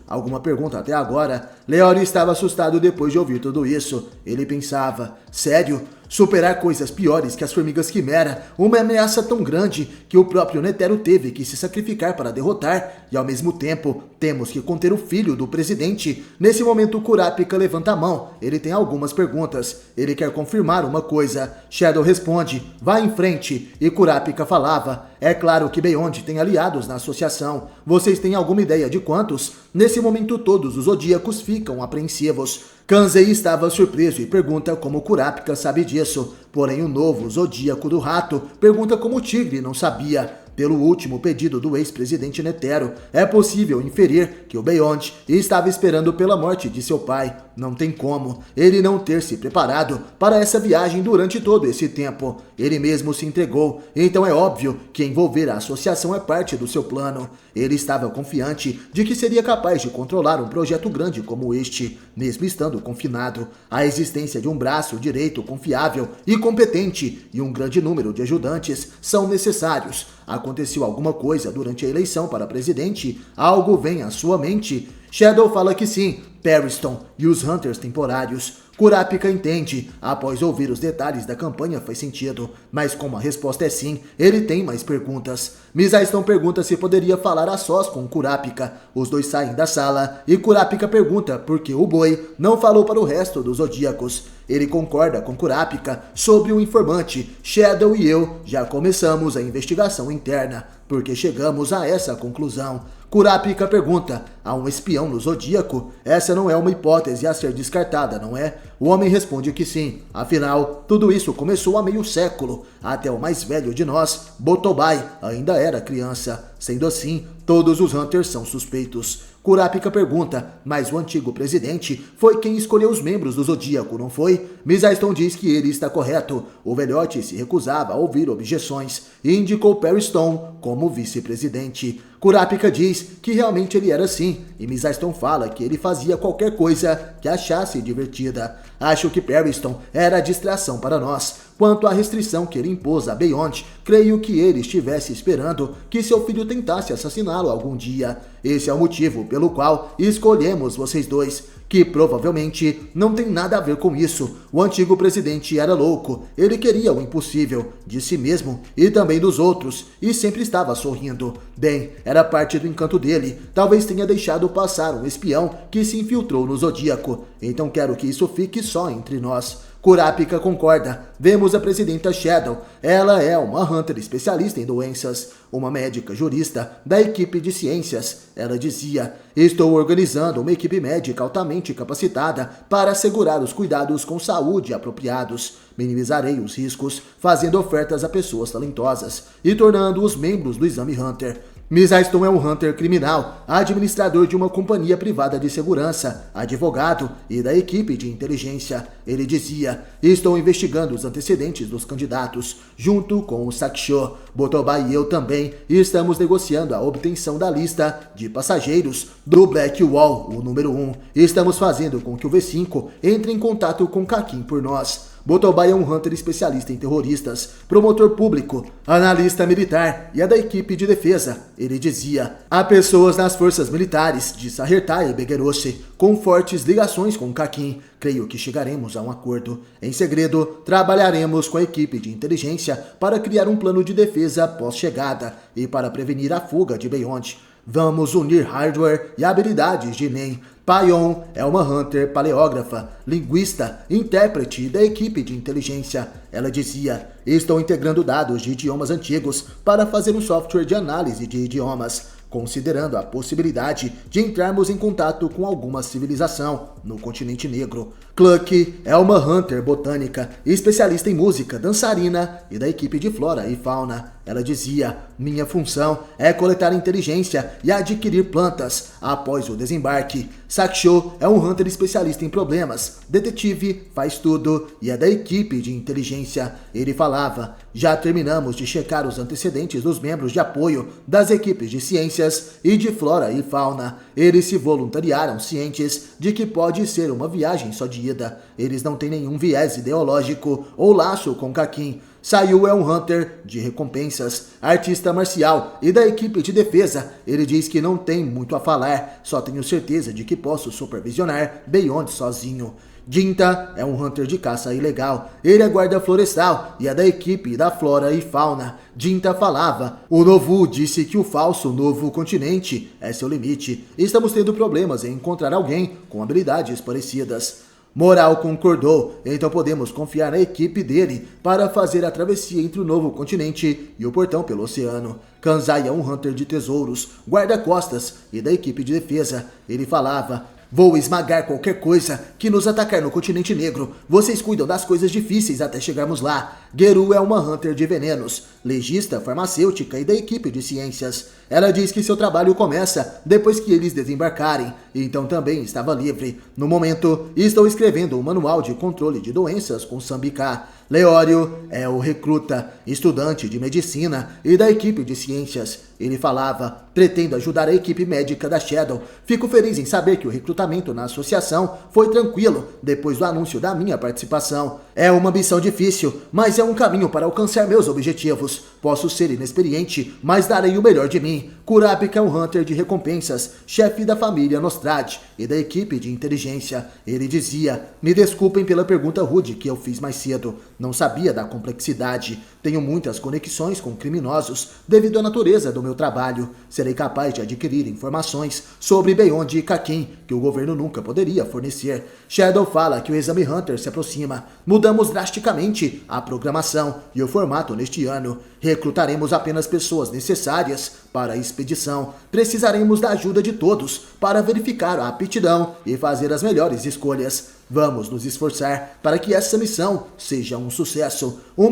Alguma pergunta até agora? Leório estava assustado depois de ouvir tudo isso. Ele pensava: sério? Superar coisas piores que as formigas quimera, uma ameaça tão grande que o próprio Netero teve que se sacrificar para derrotar, e ao mesmo tempo temos que conter o filho do presidente. Nesse momento Kurapika levanta a mão, ele tem algumas perguntas, ele quer confirmar uma coisa. Shadow responde: vá em frente, e Kurapika falava: é claro que Beyond tem aliados na associação, vocês têm alguma ideia de quantos? Nesse momento todos os Zodíacos ficam apreensivos. Kanzei estava surpreso e pergunta como Kurapika sabe disso, porém o novo Zodíaco do Rato pergunta como o Tigre não sabia. Pelo último pedido do ex-presidente Netero, é possível inferir que o Beyond estava esperando pela morte de seu pai. Não tem como ele não ter se preparado para essa viagem durante todo esse tempo. Ele mesmo se entregou, então é óbvio que envolver a associação é parte do seu plano. Ele estava confiante de que seria capaz de controlar um projeto grande como este, mesmo estando confinado. A existência de um braço direito confiável e competente e um grande número de ajudantes são necessários. Aconteceu alguma coisa durante a eleição para presidente? Algo vem à sua mente? Shadow fala que sim, Periston e os Hunters temporários. Kurapika entende. Após ouvir os detalhes da campanha faz sentido, mas como a resposta é sim, ele tem mais perguntas. Mizaston pergunta se poderia falar a sós com Kurapika. Os dois saem da sala e Kurapika pergunta por que o boi não falou para o resto dos Zodíacos. Ele concorda com Kurapika sobre o informante. Shadow e eu já começamos a investigação interna, porque chegamos a essa conclusão. Kurapika pergunta: há um espião no Zodíaco? Essa não é uma hipótese a ser descartada, não é? O homem responde que sim. Afinal, tudo isso começou há meio século. Até o mais velho de nós, Botobai, ainda era criança. Sendo assim, todos os Hunters são suspeitos. Kurapika pergunta: mas o antigo presidente foi quem escolheu os membros do Zodíaco, não foi? Mizaston diz que ele está correto. O velhote se recusava a ouvir objeções e indicou Periston como vice-presidente. Kurapika diz que realmente ele era assim, e Mizaston fala que ele fazia qualquer coisa que achasse divertida. Acho que Periston era distração para nós. Quanto à restrição que ele impôs a Beyond, creio que ele estivesse esperando que seu filho tentasse assassiná-lo algum dia. Esse é o motivo pelo qual escolhemos vocês dois, que provavelmente não tem nada a ver com isso. O antigo presidente era louco, ele queria o impossível, de si mesmo e também dos outros, e sempre estava sorrindo. Bem, era parte do encanto dele, talvez tenha deixado passar um espião que se infiltrou no Zodíaco, então quero que isso fique só entre nós. Kurapika concorda. Vemos a presidenta Shadow. Ela é uma Hunter especialista em doenças, uma médica jurista da equipe de ciências. Ela dizia: estou organizando uma equipe médica altamente capacitada para assegurar os cuidados com saúde apropriados. Minimizarei os riscos, fazendo ofertas a pessoas talentosas e tornando-os membros do Exame Hunter. Miss Aiston é um Hunter criminal, administrador de uma companhia privada de segurança, advogado e da equipe de inteligência. Ele dizia: estou investigando os antecedentes dos candidatos, junto com o Saksho. Botoba e eu também estamos negociando a obtenção da lista de passageiros do Black Wall, o número 1. Estamos fazendo com que o V5 entre em contato com Kakin por nós. Botoba é um Hunter especialista em terroristas, promotor público, analista militar e é da equipe de defesa. Ele dizia: há pessoas nas forças militares de Sahertai e Begeroshi com fortes ligações com Kakin. Creio que chegaremos a um acordo. Em segredo, trabalharemos com a equipe de inteligência para criar um plano de defesa pós-chegada e para prevenir a fuga de Beyond. Vamos unir hardware e habilidades de Nen. Payon é uma Hunter paleógrafa, linguista, intérprete da equipe de inteligência. Ela dizia: estou integrando dados de idiomas antigos para fazer um software de análise de idiomas, considerando a possibilidade de entrarmos em contato com alguma civilização no continente negro. Cluck é uma Hunter botânica, especialista em música, dançarina e da equipe de flora e fauna. Ela dizia: minha função é coletar inteligência e adquirir plantas após o desembarque. Saksho é um Hunter especialista em problemas, detetive, faz tudo e é da equipe de inteligência. Ele falava: já terminamos de checar os antecedentes dos membros de apoio das equipes de ciências e de flora e fauna. Eles se voluntariaram cientes de que pode ser uma viagem só de ida. Eles não têm nenhum viés ideológico ou laço com Kakin. Sayu é um Hunter de recompensas, artista marcial e da equipe de defesa. Ele diz que não tem muito a falar, só tenho certeza de que posso supervisionar Beyond sozinho. Jinta é um Hunter de caça ilegal. Ele é guarda florestal e é da equipe da flora e fauna. Jinta falava: o Novu disse que o falso novo continente é seu limite. Estamos tendo problemas em encontrar alguém com habilidades parecidas. Moral concordou, então podemos confiar na equipe dele para fazer a travessia entre o novo continente e o portão pelo oceano. Kanzai é um Hunter de tesouros, guarda-costas e da equipe de defesa. Ele falava: vou esmagar qualquer coisa que nos atacar no continente negro. Vocês cuidam das coisas difíceis até chegarmos lá. Geru é uma Hunter de venenos, legista, farmacêutica e da equipe de ciências. Ela diz que seu trabalho começa depois que eles desembarcarem, então também estava livre. No momento, estou escrevendo um manual de controle de doenças com Sambiká. Leório é o recruta, estudante de medicina e da equipe de ciências. Ele falava: pretendo ajudar a equipe médica da Shadow. Fico feliz em saber que o recrutamento na associação foi tranquilo depois do anúncio da minha participação. É uma missão difícil, mas é um caminho para alcançar meus objetivos. Posso ser inexperiente, mas darei o melhor de mim. Kurapika é um Hunter de recompensas, chefe da família Nostrad e da equipe de inteligência. Ele dizia: me desculpem pela pergunta rude que eu fiz mais cedo. Não sabia da complexidade. Tenho muitas conexões com criminosos devido à natureza do meu trabalho. Serei capaz de adquirir informações sobre Beyond e Kakin que o governo nunca poderia fornecer. Shadow fala que o Exame Hunter se aproxima. Mudamos drasticamente a programação e o formato neste ano. Recrutaremos apenas pessoas necessárias para a expedição. Precisaremos da ajuda de todos para verificar a aptidão e fazer as melhores escolhas. Vamos nos esforçar para que essa missão seja um sucesso. Um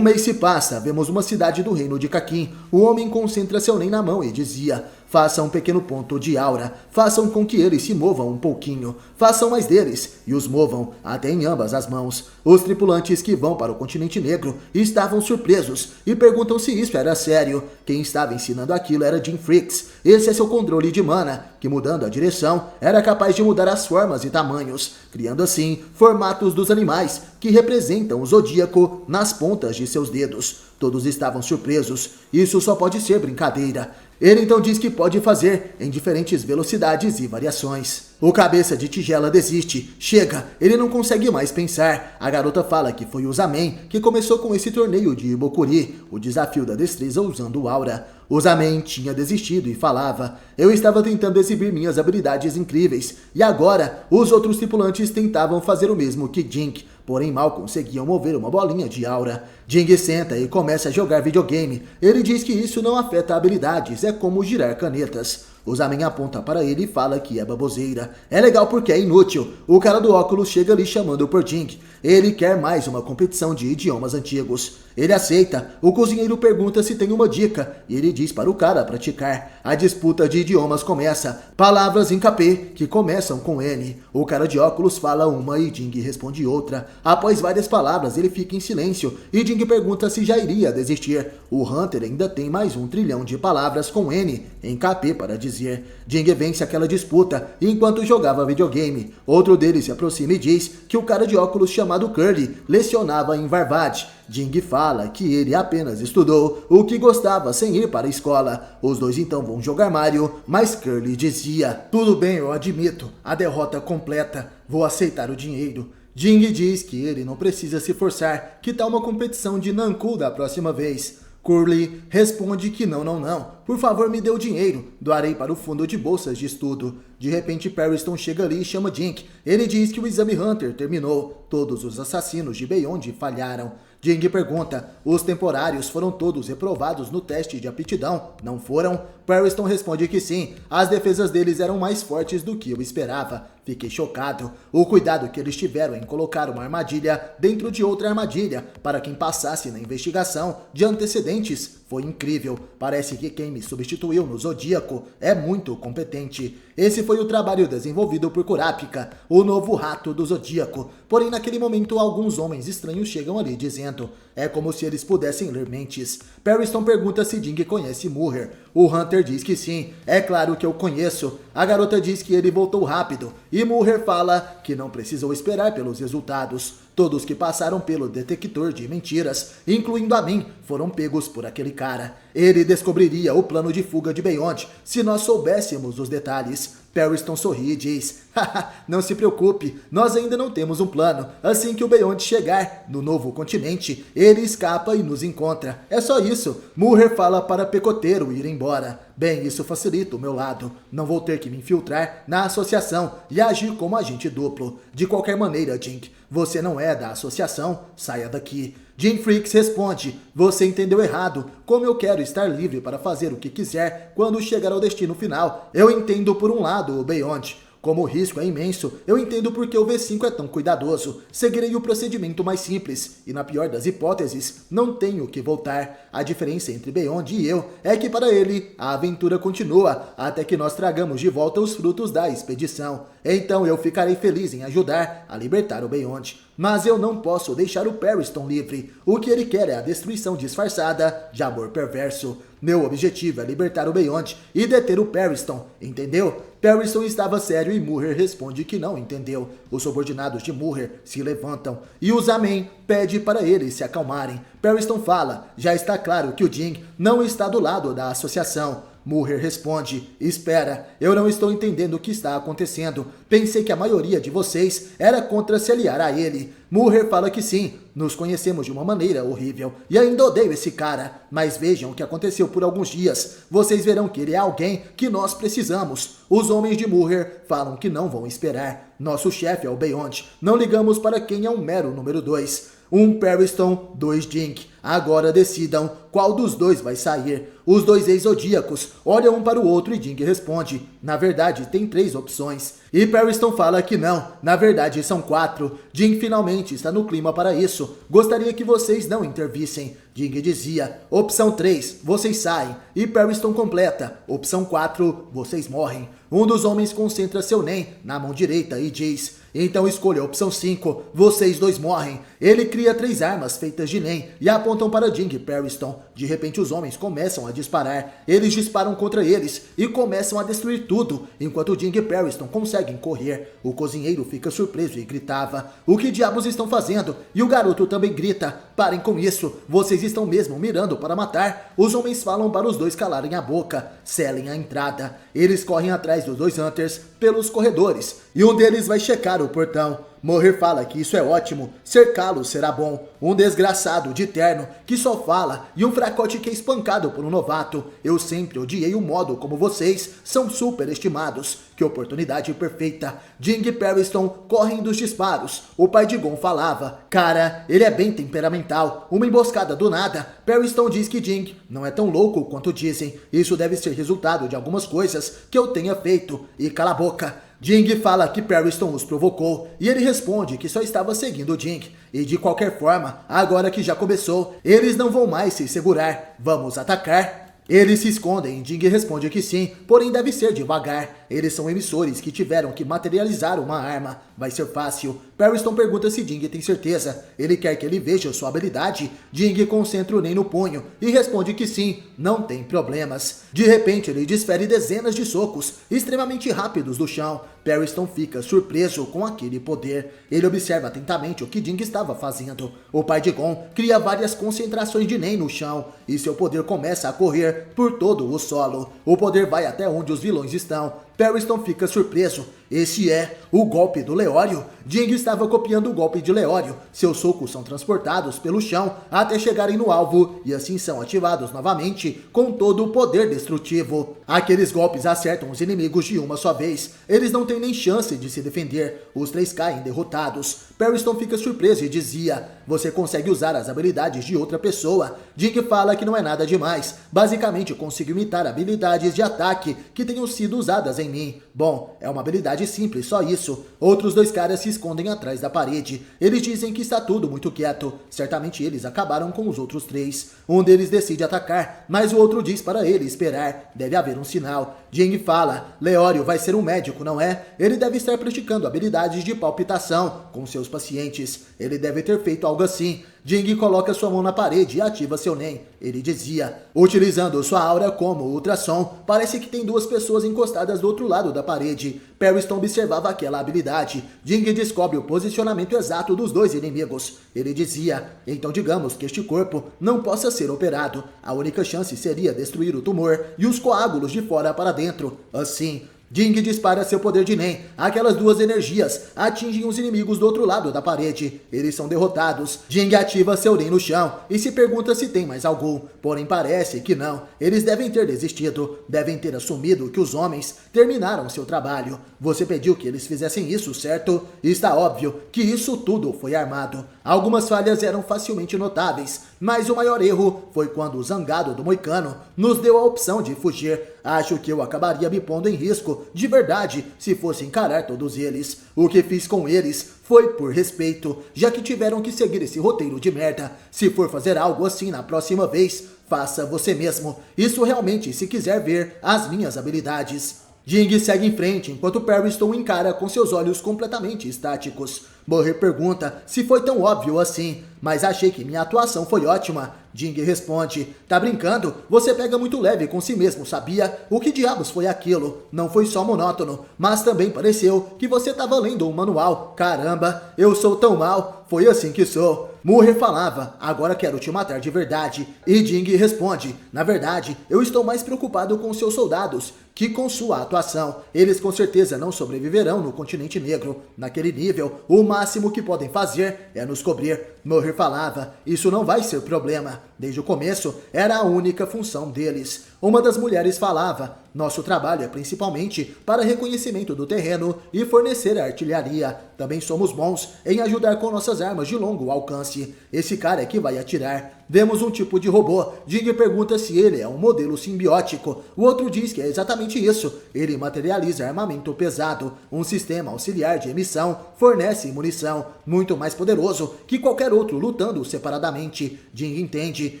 mês se passa, vemos uma cidade do reino de Kakin. O homem concentra seu Nen na mão e dizia: faça um pequeno ponto de aura, façam com que eles se movam um pouquinho, façam mais deles e os movam até em ambas as mãos. Os tripulantes que vão para o continente negro estavam surpresos e perguntam se isso era sério. Quem estava ensinando aquilo era Jim Freaks. Esse é seu controle de mana, que mudando a direção, era capaz de mudar as formas e tamanhos, criando assim formatos dos animais que representam o zodíaco nas pontas de seus dedos. Todos estavam surpresos. Isso só pode ser brincadeira. Ele então diz que pode fazer em diferentes velocidades e variações. O cabeça de tigela desiste. Chega, ele não consegue mais pensar. A garota fala que foi o Zamen que começou com esse torneio de Ibokuri, o desafio da destreza usando aura. O Zamen tinha desistido e falava: eu estava tentando exibir minhas habilidades incríveis, e agora os outros tripulantes tentavam fazer o mesmo que Jink, porém mal conseguiam mover uma bolinha de aura. Jing senta e começa a jogar videogame. Ele diz que isso não afeta habilidades, é como girar canetas. O Zamen aponta para ele e fala que é baboseira. É legal porque é inútil. O cara do óculos chega ali chamando por Jing. Ele quer mais uma competição de idiomas antigos. Ele aceita. O cozinheiro pergunta se tem uma dica e ele diz para o cara praticar. A disputa de idiomas começa. Palavras em capê que começam com N. O cara de óculos fala uma e Jing responde outra. Após várias palavras, ele fica em silêncio e Jing pergunta se já iria desistir. O Hunter ainda tem mais 1 trilhão de palavras com N em capê para dizer. Jing vence aquela disputa enquanto jogava videogame. Outro deles se aproxima e diz que o cara de óculos chamado Curly lecionava em Varvad. Jing fala que ele apenas estudou o que gostava sem ir para a escola. Os dois então vão jogar Mario, mas Curly dizia: tudo bem, eu admito, a derrota completa, vou aceitar o dinheiro. Jing diz que ele não precisa se forçar, que tal uma competição de Nanku da próxima vez. Curly responde que não, por favor me dê o dinheiro, doarei para o fundo de bolsas de estudo. De repente Parriston chega ali e chama Jing. Ele diz que o exame Hunter terminou, todos os assassinos de Beyond falharam. Jing pergunta, os temporários foram todos reprovados no teste de aptidão, não foram? Parriston responde que sim, as defesas deles eram mais fortes do que eu esperava. Fiquei chocado. O cuidado que eles tiveram em colocar uma armadilha dentro de outra armadilha para quem passasse na investigação de antecedentes foi incrível. Parece que quem me substituiu no Zodíaco é muito competente. Esse foi o trabalho desenvolvido por Kurapika, o novo rato do Zodíaco. Porém, naquele momento, alguns homens estranhos chegam ali dizendo: é como se eles pudessem ler mentes. Parriston pergunta se Jing conhece Muher. O Hunter diz que sim, é claro que eu conheço. A garota diz que ele voltou rápido e Muher fala que não precisou esperar pelos resultados. Todos que passaram pelo detector de mentiras, incluindo a mim, foram pegos por aquele cara. Ele descobriria o plano de fuga de Beyond se nós soubéssemos os detalhes. Parriston sorri e diz: haha, não se preocupe, nós ainda não temos um plano. Assim que o Beyond chegar no novo continente, ele escapa e nos encontra. É só isso. Muher fala para Pecoteiro ir embora. Bem, isso facilita o meu lado. Não vou ter que me infiltrar na associação e agir como agente duplo. De qualquer maneira, Jing, você não é da associação, saia daqui. Jim Freaks responde: você entendeu errado. Como eu quero estar livre para fazer o que quiser quando chegar ao destino final. Eu entendo por um lado o Beyond. Como o risco é imenso, eu entendo porque o V5 é tão cuidadoso. Seguirei o procedimento mais simples, e na pior das hipóteses, não tenho que voltar. A diferença entre Beyond e eu é que para ele, a aventura continua, até que nós tragamos de volta os frutos da expedição. Então eu ficarei feliz em ajudar a libertar o Beyond. Mas eu não posso deixar o Parriston livre. O que ele quer é a destruição disfarçada de amor perverso. Meu objetivo é libertar o Beyond e deter o Parriston, entendeu? Parriston estava sério e Muher responde que não entendeu. Os subordinados de Muher se levantam e o Zamen pede para eles se acalmarem. Parriston fala: já está claro que o Jing não está do lado da associação. Muher responde: espera, eu não estou entendendo o que está acontecendo. Pensei que a maioria de vocês era contra se aliar a ele. Muher fala que sim, nos conhecemos de uma maneira horrível e ainda odeio esse cara. Mas vejam o que aconteceu por alguns dias. Vocês verão que ele é alguém que nós precisamos. Os homens de Muher falam que não vão esperar. Nosso chefe é o Beyond. Não ligamos para quem é um mero número 2. Um Parriston, 2 Jing. Agora decidam qual dos dois vai sair. Os dois ex-zodíacos olham um para o outro e Jing responde: na verdade, tem 3 opções. E Parriston fala que não, na verdade são 4. Jing finalmente está no clima para isso. Gostaria que vocês não intervissem. Jing dizia: opção 3, vocês saem. E Parriston completa: opção 4, vocês morrem. Um dos homens concentra seu Nen na mão direita e diz: então escolha a opção 5, vocês dois morrem. Ele cria 3 armas feitas de Nen e apontam para Jing e Parriston. De repente os homens começam a disparar. Eles disparam contra eles e começam a destruir tudo, enquanto Jing e Parriston conseguem correr. O cozinheiro fica surpreso e gritava: o que diabos estão fazendo? E o garoto também grita: parem com isso, vocês estão mesmo mirando para matar. Os homens falam para os dois calarem a boca, selem a entrada. Eles correm atrás dos 2 Hunters pelos corredores e um deles vai checar o portão. Moher fala que isso é ótimo, cercá-lo será bom. Um desgraçado de terno que só fala e um fracote que é espancado por um novato. Eu sempre odiei o modo como vocês são superestimados. Que oportunidade perfeita. Jing e Periston correm dos disparos. O pai de Gon falava: cara, ele é bem temperamental. Uma emboscada do nada. Periston diz que Jing não é tão louco quanto dizem. Isso deve ser resultado de algumas coisas que eu tenha feito. E cala a boca. Jing fala que Periston os provocou e ele responde que só estava seguindo Jing. E de qualquer forma, agora que já começou, eles não vão mais se segurar. Vamos atacar? Eles se escondem, Jing responde que sim, porém deve ser devagar. Eles são emissores que tiveram que materializar uma arma. Vai ser fácil. Periston pergunta se Jing tem certeza. Ele quer que ele veja sua habilidade. Jing concentra o Nen no punho e responde que sim, não tem problemas. De repente ele desfere dezenas de socos, extremamente rápidos do chão. Periston fica surpreso com aquele poder. Ele observa atentamente o que Jing estava fazendo. O pai de Gon cria várias concentrações de Nen no chão e seu poder começa a correr por todo o solo. O poder vai até onde os vilões estão. Periston fica surpreso. Esse é o golpe do Leório. Jing estava copiando o golpe de Leório. Seus socos são transportados pelo chão até chegarem no alvo e assim são ativados novamente com todo o poder destrutivo. Aqueles golpes acertam os inimigos de uma só vez. Eles não têm nem chance de se defender. Os três caem derrotados. Periston fica surpreso e dizia: você consegue usar as habilidades de outra pessoa. Jing fala que não é nada demais. Basicamente consigo imitar habilidades de ataque que tenham sido usadas em mim. Bom, é uma habilidade simples, só isso. Outros dois caras se escondem atrás da parede. Eles dizem que está tudo muito quieto. Certamente eles acabaram com os outros três. Um deles decide atacar, mas o outro diz para ele esperar. Deve haver um sinal. Jing fala: Leório vai ser um médico, não é? Ele deve estar praticando habilidades de palpitação com seus pacientes. Ele deve ter feito algo assim. Jing coloca sua mão na parede e ativa seu Nen. Ele dizia: utilizando sua aura como ultrassom, parece que tem duas pessoas encostadas do outro lado da parede. Periston observava aquela habilidade. Jing descobre o posicionamento exato dos dois inimigos. Ele dizia: então digamos que este corpo não possa ser operado. A única chance seria destruir o tumor e os coágulos de fora para dentro. Assim, Jing dispara seu poder de Nen. Aquelas duas energias atingem os inimigos do outro lado da parede. Eles são derrotados. Jing ativa seu Nen no chão e se pergunta se tem mais algum. Porém parece que não. Eles devem ter desistido. Devem ter assumido que os homens terminaram seu trabalho. Você pediu que eles fizessem isso, certo? Está óbvio que isso tudo foi armado. Algumas falhas eram facilmente notáveis, mas o maior erro foi quando o zangado do Moicano nos deu a opção de fugir. Acho que eu acabaria me pondo em risco, de verdade, se fosse encarar todos eles. O que fiz com eles foi por respeito, já que tiveram que seguir esse roteiro de merda. Se for fazer algo assim na próxima vez, faça você mesmo. Isso realmente se quiser ver as minhas habilidades. Jing segue em frente enquanto Periston encara com seus olhos completamente estáticos. Moher pergunta se foi tão óbvio assim, mas achei que minha atuação foi ótima. Jing responde: tá brincando? Você pega muito leve com si mesmo, sabia? O que diabos foi aquilo? Não foi só monótono, mas também pareceu que você estava lendo um manual. Caramba, eu sou tão mal, foi assim que sou. Moher falava: agora quero te matar de verdade. E Jing responde: na verdade, eu estou mais preocupado com seus soldados que com sua atuação. Eles com certeza não sobreviverão no continente negro. Naquele nível, o máximo que podem fazer é nos cobrir. Moher falava: isso não vai ser problema. Desde o começo, era a única função deles. Uma das mulheres falava: nosso trabalho é principalmente para reconhecimento do terreno e fornecer a artilharia. Também somos bons em ajudar com nossas armas de longo alcance. Esse cara é que vai atirar. Vemos um tipo de robô. Jing pergunta se ele é um modelo simbiótico. O outro diz que é exatamente isso. Ele materializa armamento pesado. Um sistema auxiliar de emissão fornece munição, muito mais poderoso que qualquer outro lutando separadamente. Jing entende.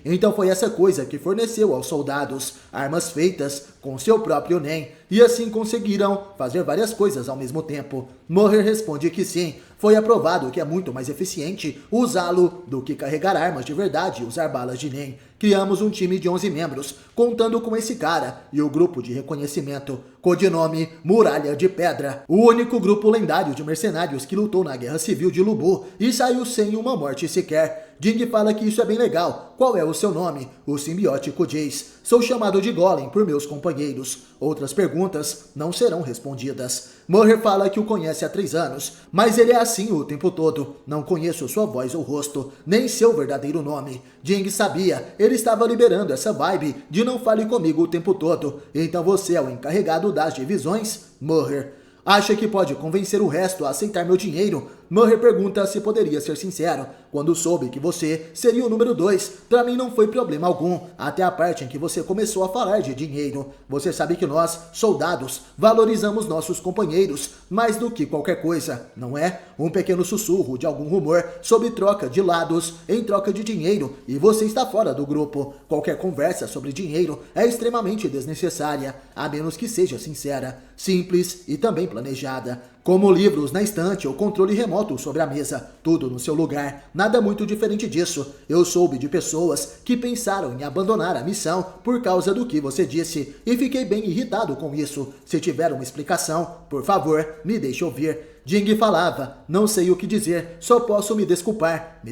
Então foi essa coisa que forneceu aos soldados. Armas feitas com seu próprio Nen. E assim conseguiram fazer várias coisas ao mesmo tempo. Moher responde que sim. Foi aprovado que é muito mais eficiente usá-lo do que carregar armas de verdade e usar balas de Nen. Criamos um time de 11 membros, contando com esse cara e o grupo de reconhecimento, codinome Muralha de Pedra. O único grupo lendário de mercenários que lutou na Guerra Civil de Lubu e saiu sem uma morte sequer. Jing fala que isso é bem legal. Qual é o seu nome? O simbiótico diz: sou chamado de Golem por meus companheiros. Outras perguntas não serão respondidas. Moher fala que o conhece há 3 anos, mas ele é assim o tempo todo. Não conheço sua voz ou rosto, nem seu verdadeiro nome. Jing sabia, ele estava liberando essa vibe de não fale comigo o tempo todo. Então você é o encarregado das divisões? Moher. Acha que pode convencer o resto a aceitar meu dinheiro? Moher pergunta se poderia ser sincero. Quando soube que você seria o número 2, pra mim não foi problema algum, até a parte em que você começou a falar de dinheiro. Você sabe que nós, soldados, valorizamos nossos companheiros mais do que qualquer coisa, não é? Um pequeno sussurro de algum rumor sobre troca de lados em troca de dinheiro, e você está fora do grupo. Qualquer conversa sobre dinheiro é extremamente desnecessária, a menos que seja sincera, simples e também planejada. Como livros na estante ou controle remoto sobre a mesa, tudo no seu lugar, nada muito diferente disso. Eu soube de pessoas que pensaram em abandonar a missão por causa do que você disse e fiquei bem irritado com isso. Se tiver uma explicação, por favor, me deixe ouvir. Jing falava, não sei o que dizer, só posso me desculpar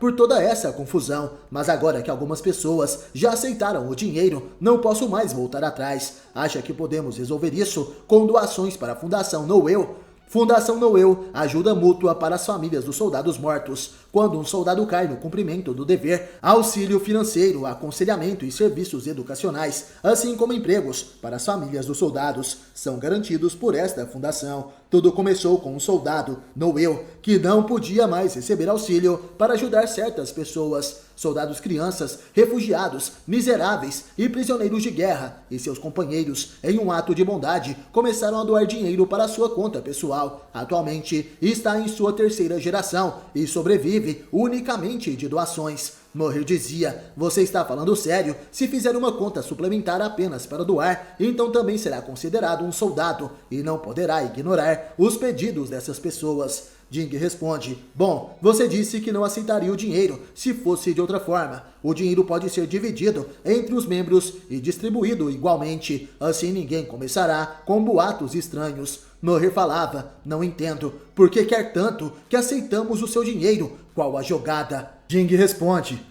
por toda essa confusão, mas agora que algumas pessoas já aceitaram o dinheiro, não posso mais voltar atrás. Acha que podemos resolver isso com doações para a Fundação Noel? Fundação Noel, ajuda mútua para as famílias dos soldados mortos. Quando um soldado cai no cumprimento do dever, auxílio financeiro, aconselhamento e serviços educacionais, assim como empregos para as famílias dos soldados, são garantidos por esta fundação. Tudo começou com um soldado, Noel, que não podia mais receber auxílio para ajudar certas pessoas. Soldados crianças, refugiados, miseráveis e prisioneiros de guerra e seus companheiros, em um ato de bondade, começaram a doar dinheiro para sua conta pessoal. Atualmente está em sua 3ª geração e sobrevive unicamente de doações. Moher dizia, você está falando sério? Se fizer uma conta suplementar apenas para doar, então também será considerado um soldado e não poderá ignorar os pedidos dessas pessoas. Jing responde, bom, você disse que não aceitaria o dinheiro se fosse de outra forma. O dinheiro pode ser dividido entre os membros e distribuído igualmente. Assim ninguém começará com boatos estranhos. Moher falava, não entendo, por que quer tanto que aceitamos o seu dinheiro? Qual a jogada? Jing responde,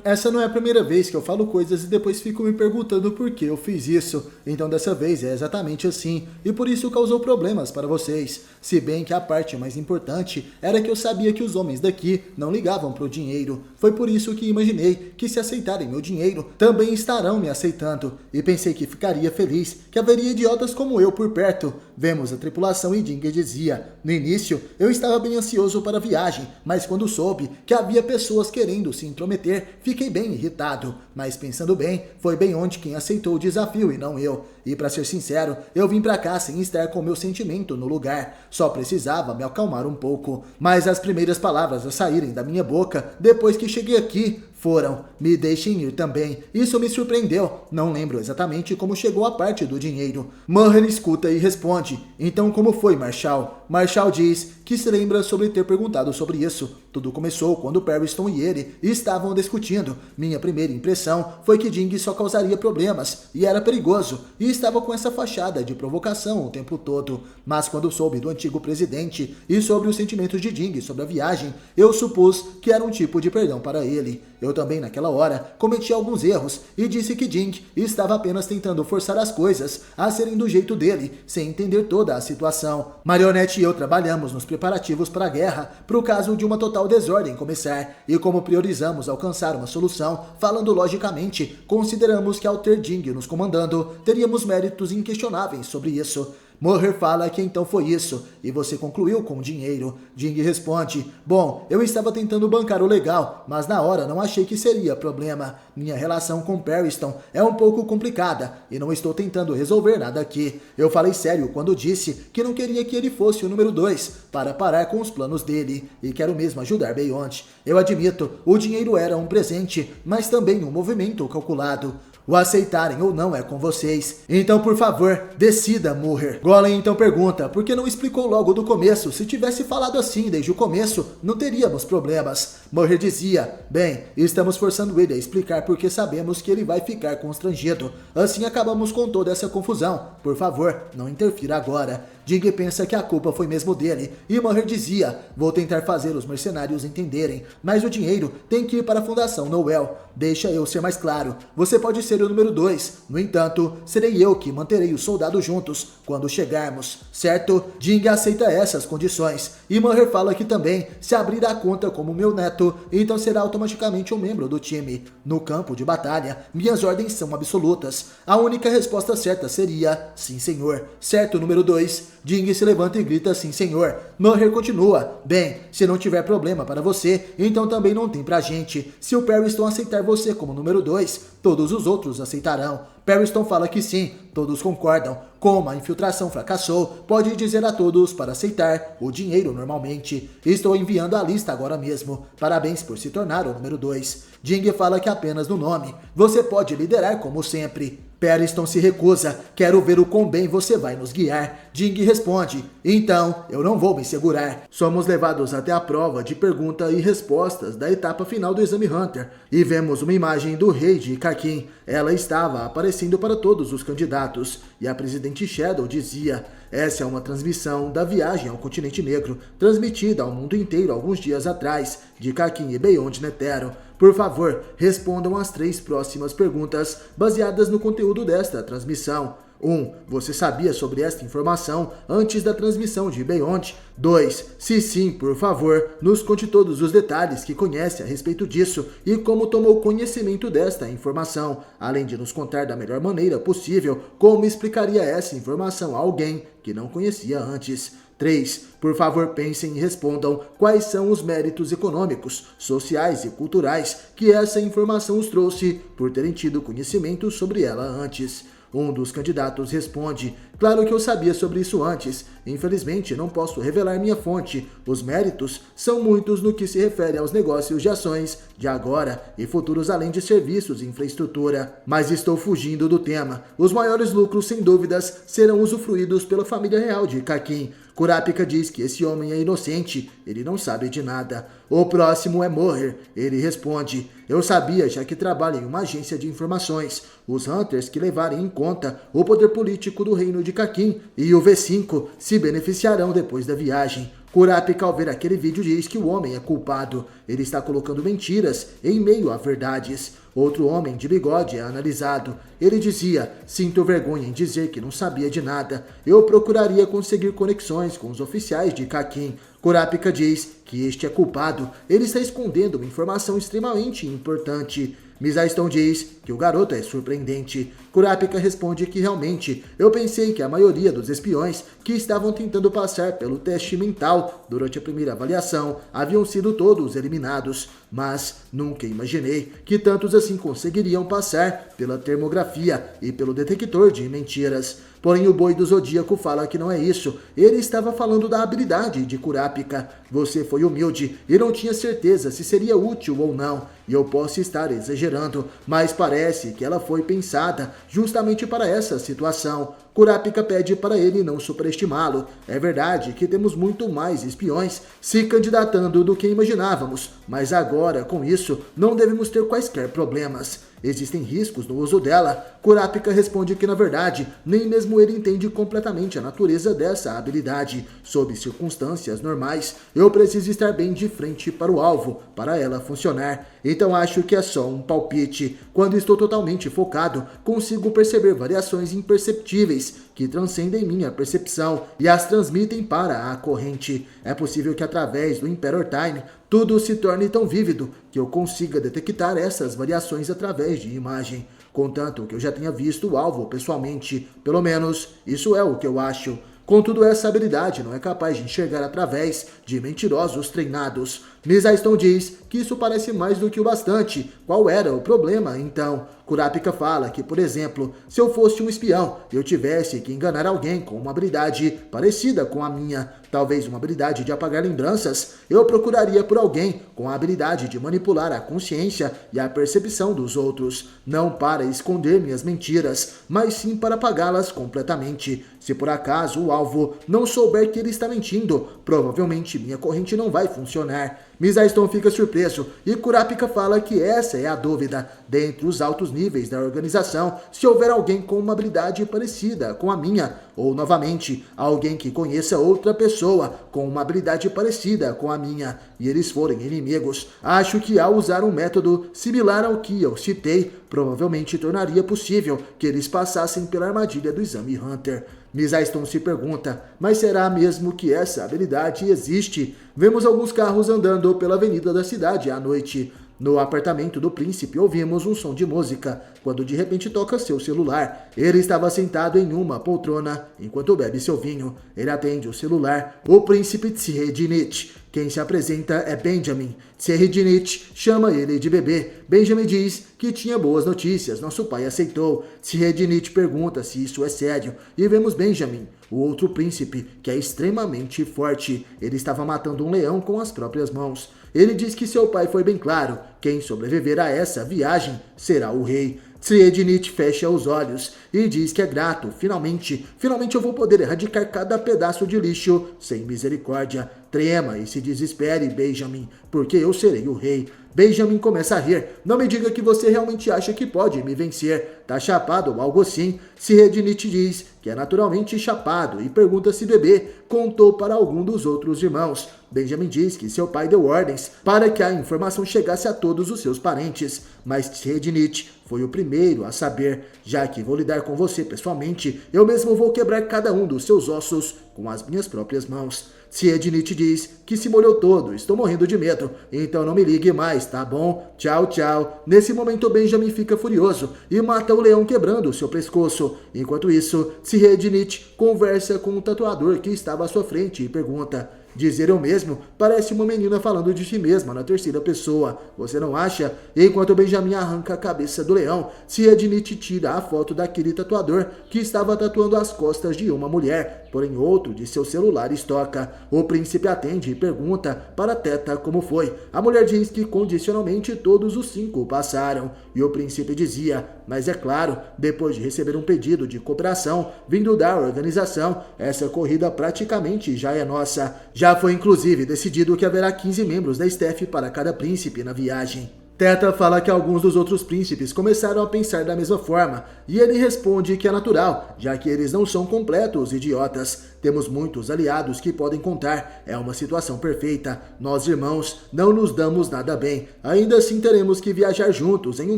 essa não é a primeira vez que eu falo coisas e depois fico me perguntando por que eu fiz isso. Então dessa vez é exatamente assim, e por isso causou problemas para vocês. Se bem que a parte mais importante era que eu sabia que os homens daqui não ligavam pro dinheiro. Foi por isso que imaginei que se aceitarem meu dinheiro, também estarão me aceitando. E pensei que ficaria feliz, que haveria idiotas como eu por perto. Vemos a tripulação e Jing dizia, no início eu estava bem ansioso para a viagem, mas quando soube que havia pessoas querendo se intrometer, fiquei bem irritado, mas pensando bem, foi bem onde quem aceitou o desafio e não eu. E para ser sincero, eu vim para cá sem estar com meu sentimento no lugar, só precisava me acalmar um pouco. Mas as primeiras palavras a saírem da minha boca, depois que cheguei aqui, foram, me deixem ir também. Isso me surpreendeu, não lembro exatamente como chegou a parte do dinheiro. Moher escuta e responde, então como foi, Marshall? Marshall diz que se lembra sobre ter perguntado sobre isso. Tudo começou quando Periston e ele estavam discutindo. Minha primeira impressão foi que Jing só causaria problemas e era perigoso, e estava com essa fachada de provocação o tempo todo. Mas quando soube do antigo presidente e sobre os sentimentos de Jing sobre a viagem, eu supus que era um tipo de perdão para ele. Eu também naquela hora cometi alguns erros e disse que Jing estava apenas tentando forçar as coisas a serem do jeito dele, sem entender toda a situação. Marionette e eu trabalhamos nos preparativos para a guerra, para o caso de uma total desordem começar, e como priorizamos alcançar uma solução, falando logicamente, consideramos que ao ter Jing nos comandando, teríamos méritos inquestionáveis sobre isso. Moher fala que então foi isso, e você concluiu com o dinheiro. Jing responde, bom, eu estava tentando bancar o legal, mas na hora não achei que seria problema. Minha relação com Periston é um pouco complicada, e não estou tentando resolver nada aqui. Eu falei sério quando disse que não queria que ele fosse o número 2, para parar com os planos dele, e quero mesmo ajudar Beyond. Eu admito, o dinheiro era um presente, mas também um movimento calculado. O aceitarem ou não é com vocês. Então, por favor, decida, Moher. Golem então pergunta, por que não explicou logo do começo? Se tivesse falado assim desde o começo, não teríamos problemas. Moher dizia, bem, estamos forçando ele a explicar porque sabemos que ele vai ficar constrangido. Assim acabamos com toda essa confusão. Por favor, não interfira agora. Jing pensa que a culpa foi mesmo dele, e Moher dizia: vou tentar fazer os mercenários entenderem, mas o dinheiro tem que ir para a Fundação Noel. Deixa eu ser mais claro, você pode ser o número 2, no entanto, serei eu que manterei os soldados juntos quando chegarmos, certo? Jing aceita essas condições, e Moher fala que também, se abrir a conta como meu neto, então será automaticamente um membro do time. No campo de batalha, minhas ordens são absolutas. A única resposta certa seria: sim, senhor. Certo, número 2. Jing se levanta e grita: sim, senhor. Moher continua: bem, se não tiver problema para você, então também não tem pra gente. Se o Periston aceitar você como número 2, todos os outros aceitarão. Periston fala que sim, todos concordam. Como a infiltração fracassou, pode dizer a todos para aceitar o dinheiro normalmente. Estou enviando a lista agora mesmo. Parabéns por se tornar o número 2. Jing fala que apenas no nome. Você pode liderar como sempre. Periston se recusa. Quero ver o quão bem você vai nos guiar. Jing responde: então, eu não vou me segurar. Somos levados até a prova de pergunta e respostas da etapa final do Exame Hunter e vemos uma imagem do rei de Kakin. Ela estava aparecendo para todos os candidatos e a presidente Shadow dizia: essa é uma transmissão da viagem ao continente negro, transmitida ao mundo inteiro alguns dias atrás, de Kakin e Beyond Netero. Por favor, respondam as 3 próximas perguntas baseadas no conteúdo desta transmissão. 1. Você sabia sobre esta informação antes da transmissão de Beyond? 2. Se sim, por favor, nos conte todos os detalhes que conhece a respeito disso e como tomou conhecimento desta informação, além de nos contar da melhor maneira possível como explicaria essa informação a alguém que não conhecia antes. 3. Por favor, pensem e respondam quais são os méritos econômicos, sociais e culturais que essa informação os trouxe por terem tido conhecimento sobre ela antes. Um dos candidatos responde: claro que eu sabia sobre isso antes. Infelizmente, não posso revelar minha fonte. Os méritos são muitos no que se refere aos negócios de ações, de agora e futuros, além de serviços e infraestrutura. Mas estou fugindo do tema. Os maiores lucros, sem dúvidas, serão usufruídos pela família real de Kakin. Kurapika diz que esse homem é inocente, ele não sabe de nada. O próximo é Moher. Ele responde: eu sabia, já que trabalho em uma agência de informações. Os Hunters que levarem em conta o poder político do reino de Kakin e o V5 se beneficiarão depois da viagem. Kurapika, ao ver aquele vídeo, diz que o homem é culpado. Ele está colocando mentiras em meio a verdades. Outro homem de bigode é analisado. Ele dizia: sinto vergonha em dizer que não sabia de nada. Eu procuraria conseguir conexões com os oficiais de Kakin. Kurapika diz que este é culpado. Ele está escondendo uma informação extremamente importante. Mizaston diz que o garoto é surpreendente. Kurapika responde que realmente, eu pensei que a maioria dos espiões que estavam tentando passar pelo teste mental durante a primeira avaliação haviam sido todos eliminados, mas nunca imaginei que tantos assim conseguiriam passar pela termografia e pelo detector de mentiras. Porém, o boi do Zodíaco fala que não é isso. Ele estava falando da habilidade de Kurapika. Você foi humilde e não tinha certeza se seria útil ou não. E eu posso estar exagerando, mas parece que ela foi pensada justamente para essa situação. Kurapika pede para ele não superestimá-lo. É verdade que temos muito mais espiões se candidatando do que imaginávamos, mas agora, com isso, não devemos ter quaisquer problemas. Existem riscos no uso dela. Kurapika responde que, na verdade, nem mesmo ele entende completamente a natureza dessa habilidade. Sob circunstâncias normais, eu preciso estar bem de frente para o alvo, para ela funcionar. Então acho que é só um palpite. Quando estou totalmente focado, consigo perceber variações imperceptíveis que transcendem minha percepção e as transmitem para a corrente. É possível que através do Imperator Time tudo se torne tão vívido que eu consiga detectar essas variações através de imagem, contanto que eu já tenha visto o alvo pessoalmente. Pelo menos, isso é o que eu acho. Contudo, essa habilidade não é capaz de enxergar através de mentirosos treinados. Mizaston diz que isso parece mais do que o bastante. Qual era o problema, então? Kurapika fala que, por exemplo, se eu fosse um espião e eu tivesse que enganar alguém com uma habilidade parecida com a minha, talvez uma habilidade de apagar lembranças, eu procuraria por alguém com a habilidade de manipular a consciência e a percepção dos outros, não para esconder minhas mentiras, mas sim para apagá-las completamente. Se por acaso o alvo não souber que ele está mentindo, provavelmente minha corrente não vai funcionar. Mizaston fica surpreso e Kurapika fala que essa é a dúvida. Dentre os altos níveis da organização, se houver alguém com uma habilidade parecida com a minha, ou novamente alguém que conheça outra pessoa com uma habilidade parecida com a minha e eles forem inimigos, acho que ao usar um método similar ao que eu citei, provavelmente tornaria possível que eles passassem pela armadilha do exame Hunter. Miss Aiston se pergunta, mas será mesmo que essa habilidade existe? Vemos alguns carros andando pela avenida da cidade à noite. No apartamento do príncipe ouvimos um som de música, quando de repente toca seu celular. Ele estava sentado em uma poltrona, enquanto bebe seu vinho. Ele atende o celular. O príncipe Tsihedinit. Quem se apresenta é Benjamin. Tsihedinit chama ele de bebê. Benjamin diz que tinha boas notícias, nosso pai aceitou. Tsihedinit pergunta se isso é sério, e vemos Benjamin, o outro príncipe, que é extremamente forte. Ele estava matando um leão com as próprias mãos. Ele diz que seu pai foi bem claro, quem sobreviver a essa viagem será o rei. Tsihedinit fecha os olhos e diz que é grato. Finalmente eu vou poder erradicar cada pedaço de lixo sem misericórdia. Trema e se desespere, Benjamin, porque eu serei o rei. Benjamin começa a rir. Não me diga que você realmente acha que pode me vencer. Tá chapado ou algo assim? Tsihedinit diz que é naturalmente chapado e pergunta se bebê contou para algum dos outros irmãos. Benjamin diz que seu pai deu ordens para que a informação chegasse a todos os seus parentes, mas Tsihedinit foi o primeiro a saber. Já que vou lidar com você pessoalmente, eu mesmo vou quebrar cada um dos seus ossos com as minhas próprias mãos. Tsihedinit diz que se molhou todo, estou morrendo de medo, então não me ligue mais, tá bom? Tchau, tchau. Nesse momento Benjamin fica furioso e mata o leão quebrando seu pescoço. Enquanto isso, Tsihedinit conversa com um tatuador que estava à sua frente e pergunta: dizer eu mesmo parece uma menina falando de si mesma na terceira pessoa, você não acha? Enquanto Benjamin arranca a cabeça do leão, Tsihedinit tira a foto daquele tatuador que estava tatuando as costas de uma mulher, porém outro de seus celulares toca. O príncipe atende e pergunta para Teta como foi. A mulher diz que condicionalmente todos os 5 passaram, e o príncipe dizia, mas é claro, depois de receber um pedido de cooperação vindo da organização, essa corrida praticamente já é nossa. Já foi inclusive decidido que haverá 15 membros da staff para cada príncipe na viagem. Teta fala que alguns dos outros príncipes começaram a pensar da mesma forma, e ele responde que é natural, já que eles não são completos idiotas. Temos muitos aliados que podem contar, é uma situação perfeita. Nós, irmãos, não nos damos nada bem, ainda assim teremos que viajar juntos em um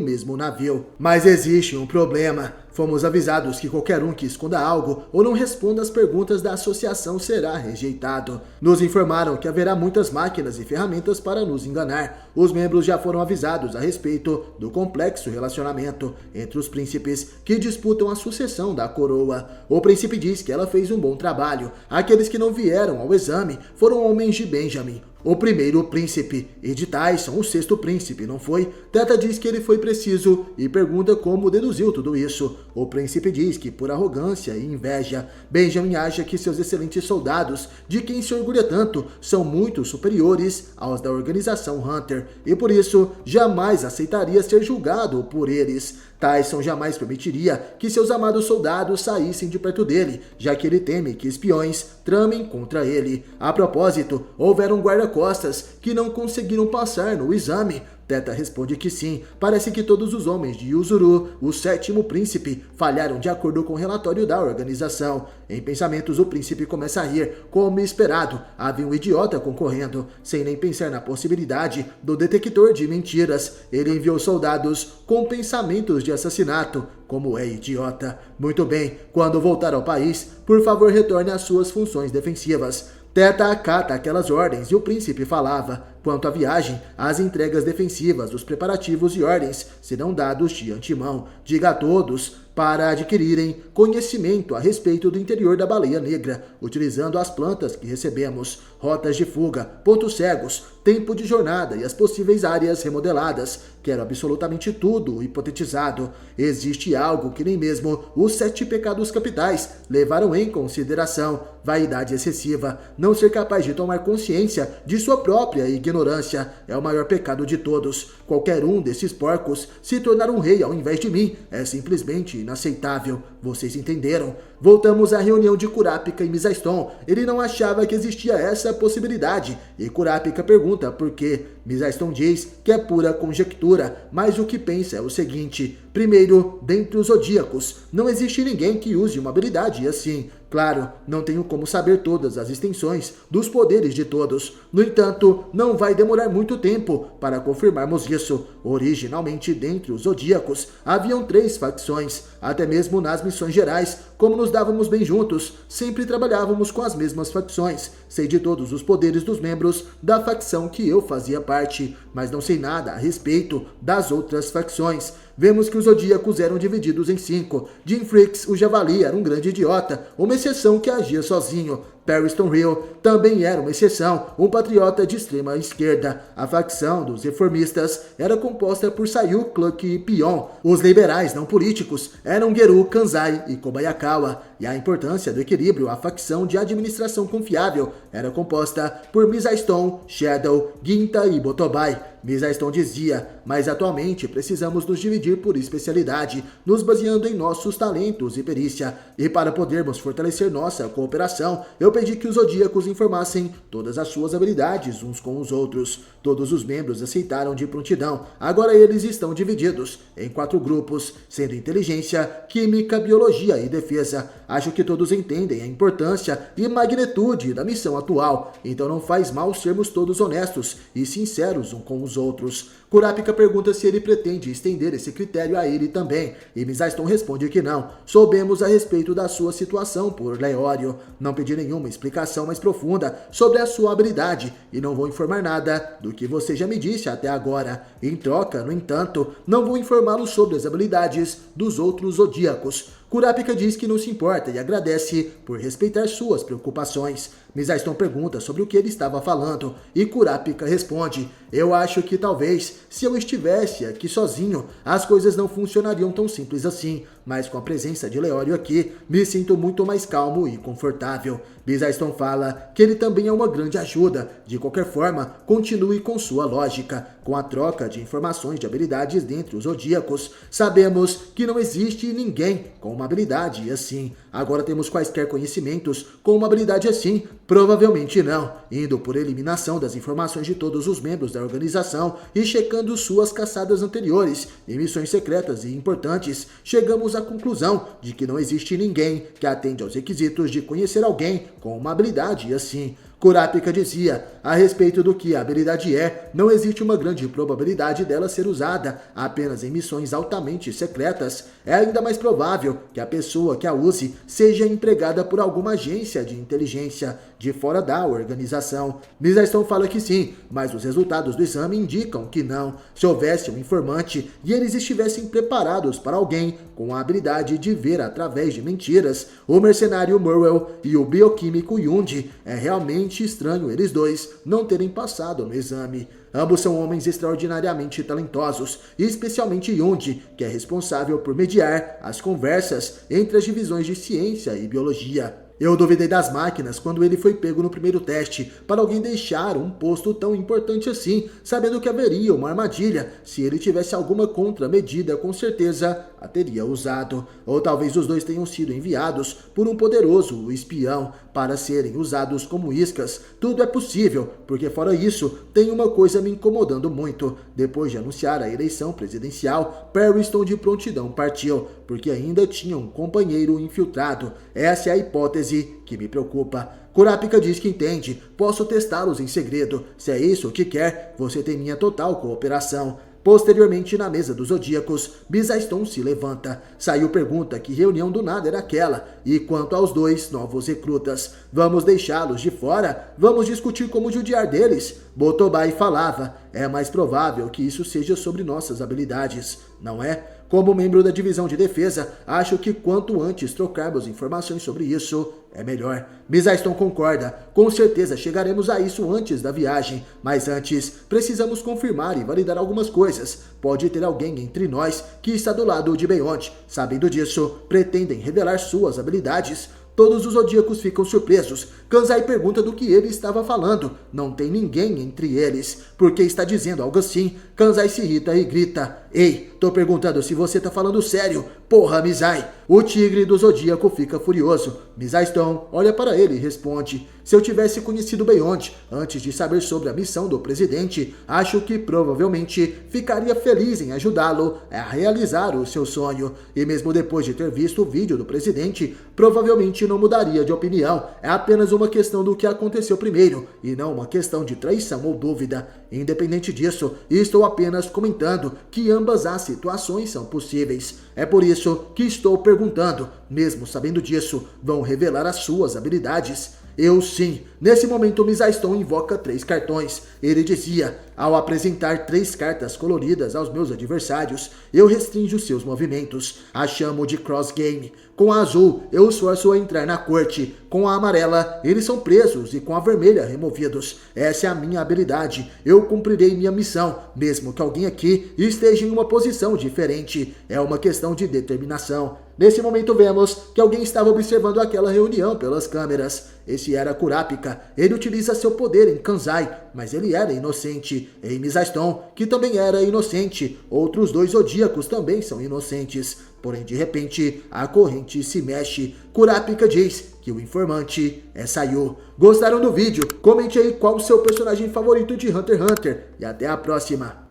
mesmo navio. Mas existe um problema. Fomos avisados que qualquer um que esconda algo ou não responda às perguntas da associação será rejeitado. Nos informaram que haverá muitas máquinas e ferramentas para nos enganar. Os membros já foram avisados a respeito do complexo relacionamento entre os príncipes que disputam a sucessão da coroa. O príncipe diz que ela fez um bom trabalho. Aqueles que não vieram ao exame foram homens de Benjamin, o primeiro príncipe, e de Tyson, o 6º príncipe, não foi? Teta diz que ele foi preciso e pergunta como deduziu tudo isso. O príncipe diz que por arrogância e inveja. Benjamin acha que seus excelentes soldados, de quem se orgulha tanto, são muito superiores aos da organização Hunter, e por isso jamais aceitaria ser julgado por eles. Tyson jamais permitiria que seus amados soldados saíssem de perto dele, já que ele teme que espiões tramem contra ele. A propósito, houveram guarda-costas que não conseguiram passar no exame. Teta responde que sim, parece que todos os homens de Yuzuru, o 7º príncipe, falharam de acordo com o relatório da organização. Em pensamentos, o príncipe começa a rir, como esperado, havia um idiota concorrendo, sem nem pensar na possibilidade do detector de mentiras. Ele enviou soldados com pensamentos de assassinato, como é idiota. Muito bem, quando voltar ao país, por favor retorne às suas funções defensivas. Teta acata aquelas ordens e o príncipe falava. Quanto à viagem, as entregas defensivas, os preparativos e ordens serão dados de antemão. Diga a todos para adquirirem conhecimento a respeito do interior da baleia negra, utilizando as plantas que recebemos, rotas de fuga, pontos cegos, tempo de jornada e as possíveis áreas remodeladas. Quero absolutamente tudo hipotetizado. Existe algo que nem mesmo os 7 pecados capitais levaram em consideração: vaidade excessiva, não ser capaz de tomar consciência de sua própria ignorância, é o maior pecado de todos. Qualquer um desses porcos se tornar um rei ao invés de mim é simplesmente inaceitável. Vocês entenderam? Voltamos à reunião de Kurapika e Mizaston. Ele não achava que existia essa possibilidade, e Kurapika pergunta por quê. Mizaston diz que é pura conjectura, mas o que pensa é o seguinte: primeiro, dentre os zodíacos, não existe ninguém que use uma habilidade assim. Claro, não tenho como saber todas as extensões dos poderes de todos. No entanto, não vai demorar muito tempo para confirmarmos isso. Originalmente, dentre os zodíacos, haviam 3 facções. Até mesmo nas missões gerais, como nos dávamos bem juntos, sempre trabalhávamos com as mesmas facções. Sei de todos os poderes dos membros da facção que eu fazia parte, mas não sei nada a respeito das outras facções. Vemos que os zodíacos eram divididos em 5. Jim Freaks, o Javali, era um grande idiota, uma exceção que agia sozinho. Perry Stonehill também era uma exceção, um patriota de extrema esquerda. A facção dos reformistas era composta por Sayu, Cluck e Pion. Os liberais não políticos eram Geru, Kanzai e Kobayakawa. E a importância do equilíbrio, a facção de administração confiável era composta por Mizaston, Shadow, Ginta e Botobai. Mizaston dizia: mas atualmente precisamos nos dividir por especialidade, nos baseando em nossos talentos e perícia. E para podermos fortalecer nossa cooperação, eu pedi que os zodíacos informassem todas as suas habilidades uns com os outros. Todos os membros aceitaram de prontidão. Agora eles estão divididos em 4 grupos, sendo inteligência, química, biologia e defesa. Acho que todos entendem a importância e magnitude da missão atual, então não faz mal sermos todos honestos e sinceros uns com os outros. Kurapika pergunta se ele pretende estender esse critério a ele também, e Mizaston responde que não. Soubemos a respeito da sua situação por Leório. Não pedi nenhuma explicação mais profunda sobre a sua habilidade, e não vou informar nada do que você já me disse até agora. Em troca, no entanto, não vou informá-lo sobre as habilidades dos outros zodíacos. Kurapika diz que não se importa e agradece por respeitar suas preocupações. Mizaston pergunta sobre o que ele estava falando e Kurapika responde: eu acho que talvez, se eu estivesse aqui sozinho, as coisas não funcionariam tão simples assim, mas com a presença de Leório aqui, me sinto muito mais calmo e confortável. Mizaston fala que ele também é uma grande ajuda. De qualquer forma, continue com sua lógica. Com a troca de informações de habilidades dentre os zodíacos, sabemos que não existe ninguém com uma habilidade assim. Agora temos quaisquer conhecimentos com uma habilidade assim? Provavelmente não. Indo por eliminação das informações de todos os membros da organização e checando suas caçadas anteriores e missões secretas e importantes, chegamos à conclusão de que não existe ninguém que atende aos requisitos de conhecer alguém com uma habilidade assim. Kurapika dizia: a respeito do que a habilidade é, não existe uma grande probabilidade dela ser usada apenas em missões altamente secretas. É ainda mais provável que a pessoa que a use seja empregada por alguma agência de inteligência de fora da organização. Mizaston fala que sim, mas os resultados do exame indicam que não. Se houvesse um informante e eles estivessem preparados para alguém com a habilidade de ver através de mentiras, o mercenário Murwell e o bioquímico Yundi, é realmente estranho eles dois não terem passado no exame. Ambos são homens extraordinariamente talentosos, e especialmente Yundi, que é responsável por mediar as conversas entre as divisões de ciência e biologia. Eu duvidei das máquinas quando ele foi pego no primeiro teste, para alguém deixar um posto tão importante assim, sabendo que haveria uma armadilha. Se ele tivesse alguma contramedida, com certeza a teria usado. Ou talvez os dois tenham sido enviados por um poderoso espião para serem usados como iscas. Tudo é possível, porque fora isso, tem uma coisa me incomodando muito. Depois de anunciar a eleição presidencial, Perriston de prontidão partiu, porque ainda tinha um companheiro infiltrado. Essa é a hipótese que me preocupa. Kurapika diz que entende. Posso testá-los em segredo. Se é isso que quer, você tem minha total cooperação. Posteriormente, na mesa dos zodíacos, Mizaston se levanta. Sayu pergunta que reunião do nada era aquela, e quanto aos 2 novos recrutas, vamos deixá-los de fora? Vamos discutir como judiar deles? Botobai falava: é mais provável que isso seja sobre nossas habilidades, não é? Como membro da divisão de defesa, acho que quanto antes trocarmos informações sobre isso, é melhor. Mizaston concorda. Com certeza chegaremos a isso antes da viagem, mas antes precisamos confirmar e validar algumas coisas. Pode ter alguém entre nós que está do lado de Beyond. Sabendo disso, pretendem revelar suas habilidades. Todos os zodíacos ficam surpresos. Kanzai pergunta do que ele estava falando. Não tem ninguém entre eles. Por que está dizendo algo assim? Kanzai se irrita e grita: ei, tô perguntando se você tá falando sério. Porra, Mizai. O tigre do Zodíaco fica furioso. Mizaston olha para ele e responde: se eu tivesse conhecido Beyond antes de saber sobre a missão do presidente, acho que provavelmente ficaria feliz em ajudá-lo a realizar o seu sonho. E mesmo depois de ter visto o vídeo do presidente, provavelmente não mudaria de opinião. É apenas uma questão do que aconteceu primeiro, e não uma questão de traição ou dúvida. Independente disso, estou apenas comentando que ambas as situações são possíveis. É por isso que estou perguntando, mesmo sabendo disso, vão revelar as suas habilidades? Eu sim. Nesse momento, Mizaston invoca 3 cartões. Ele dizia: ao apresentar 3 cartas coloridas aos meus adversários, eu restringo seus movimentos. A chamo de cross game. Com a azul, eu os forço a entrar na corte. Com a amarela, eles são presos e com a vermelha, removidos. Essa é a minha habilidade. Eu cumprirei minha missão, mesmo que alguém aqui esteja em uma posição diferente. É uma questão de determinação. Nesse momento vemos que alguém estava observando aquela reunião pelas câmeras. Esse era Kurapika. Ele utiliza seu poder em Kansai, mas ele era inocente. Em Mizaston, que também era inocente. Outros 2 zodíacos também são inocentes. Porém, de repente, a corrente se mexe. Kurapika diz que o informante é Sayu. Gostaram do vídeo? Comente aí qual o seu personagem favorito de Hunter x Hunter. E até a próxima!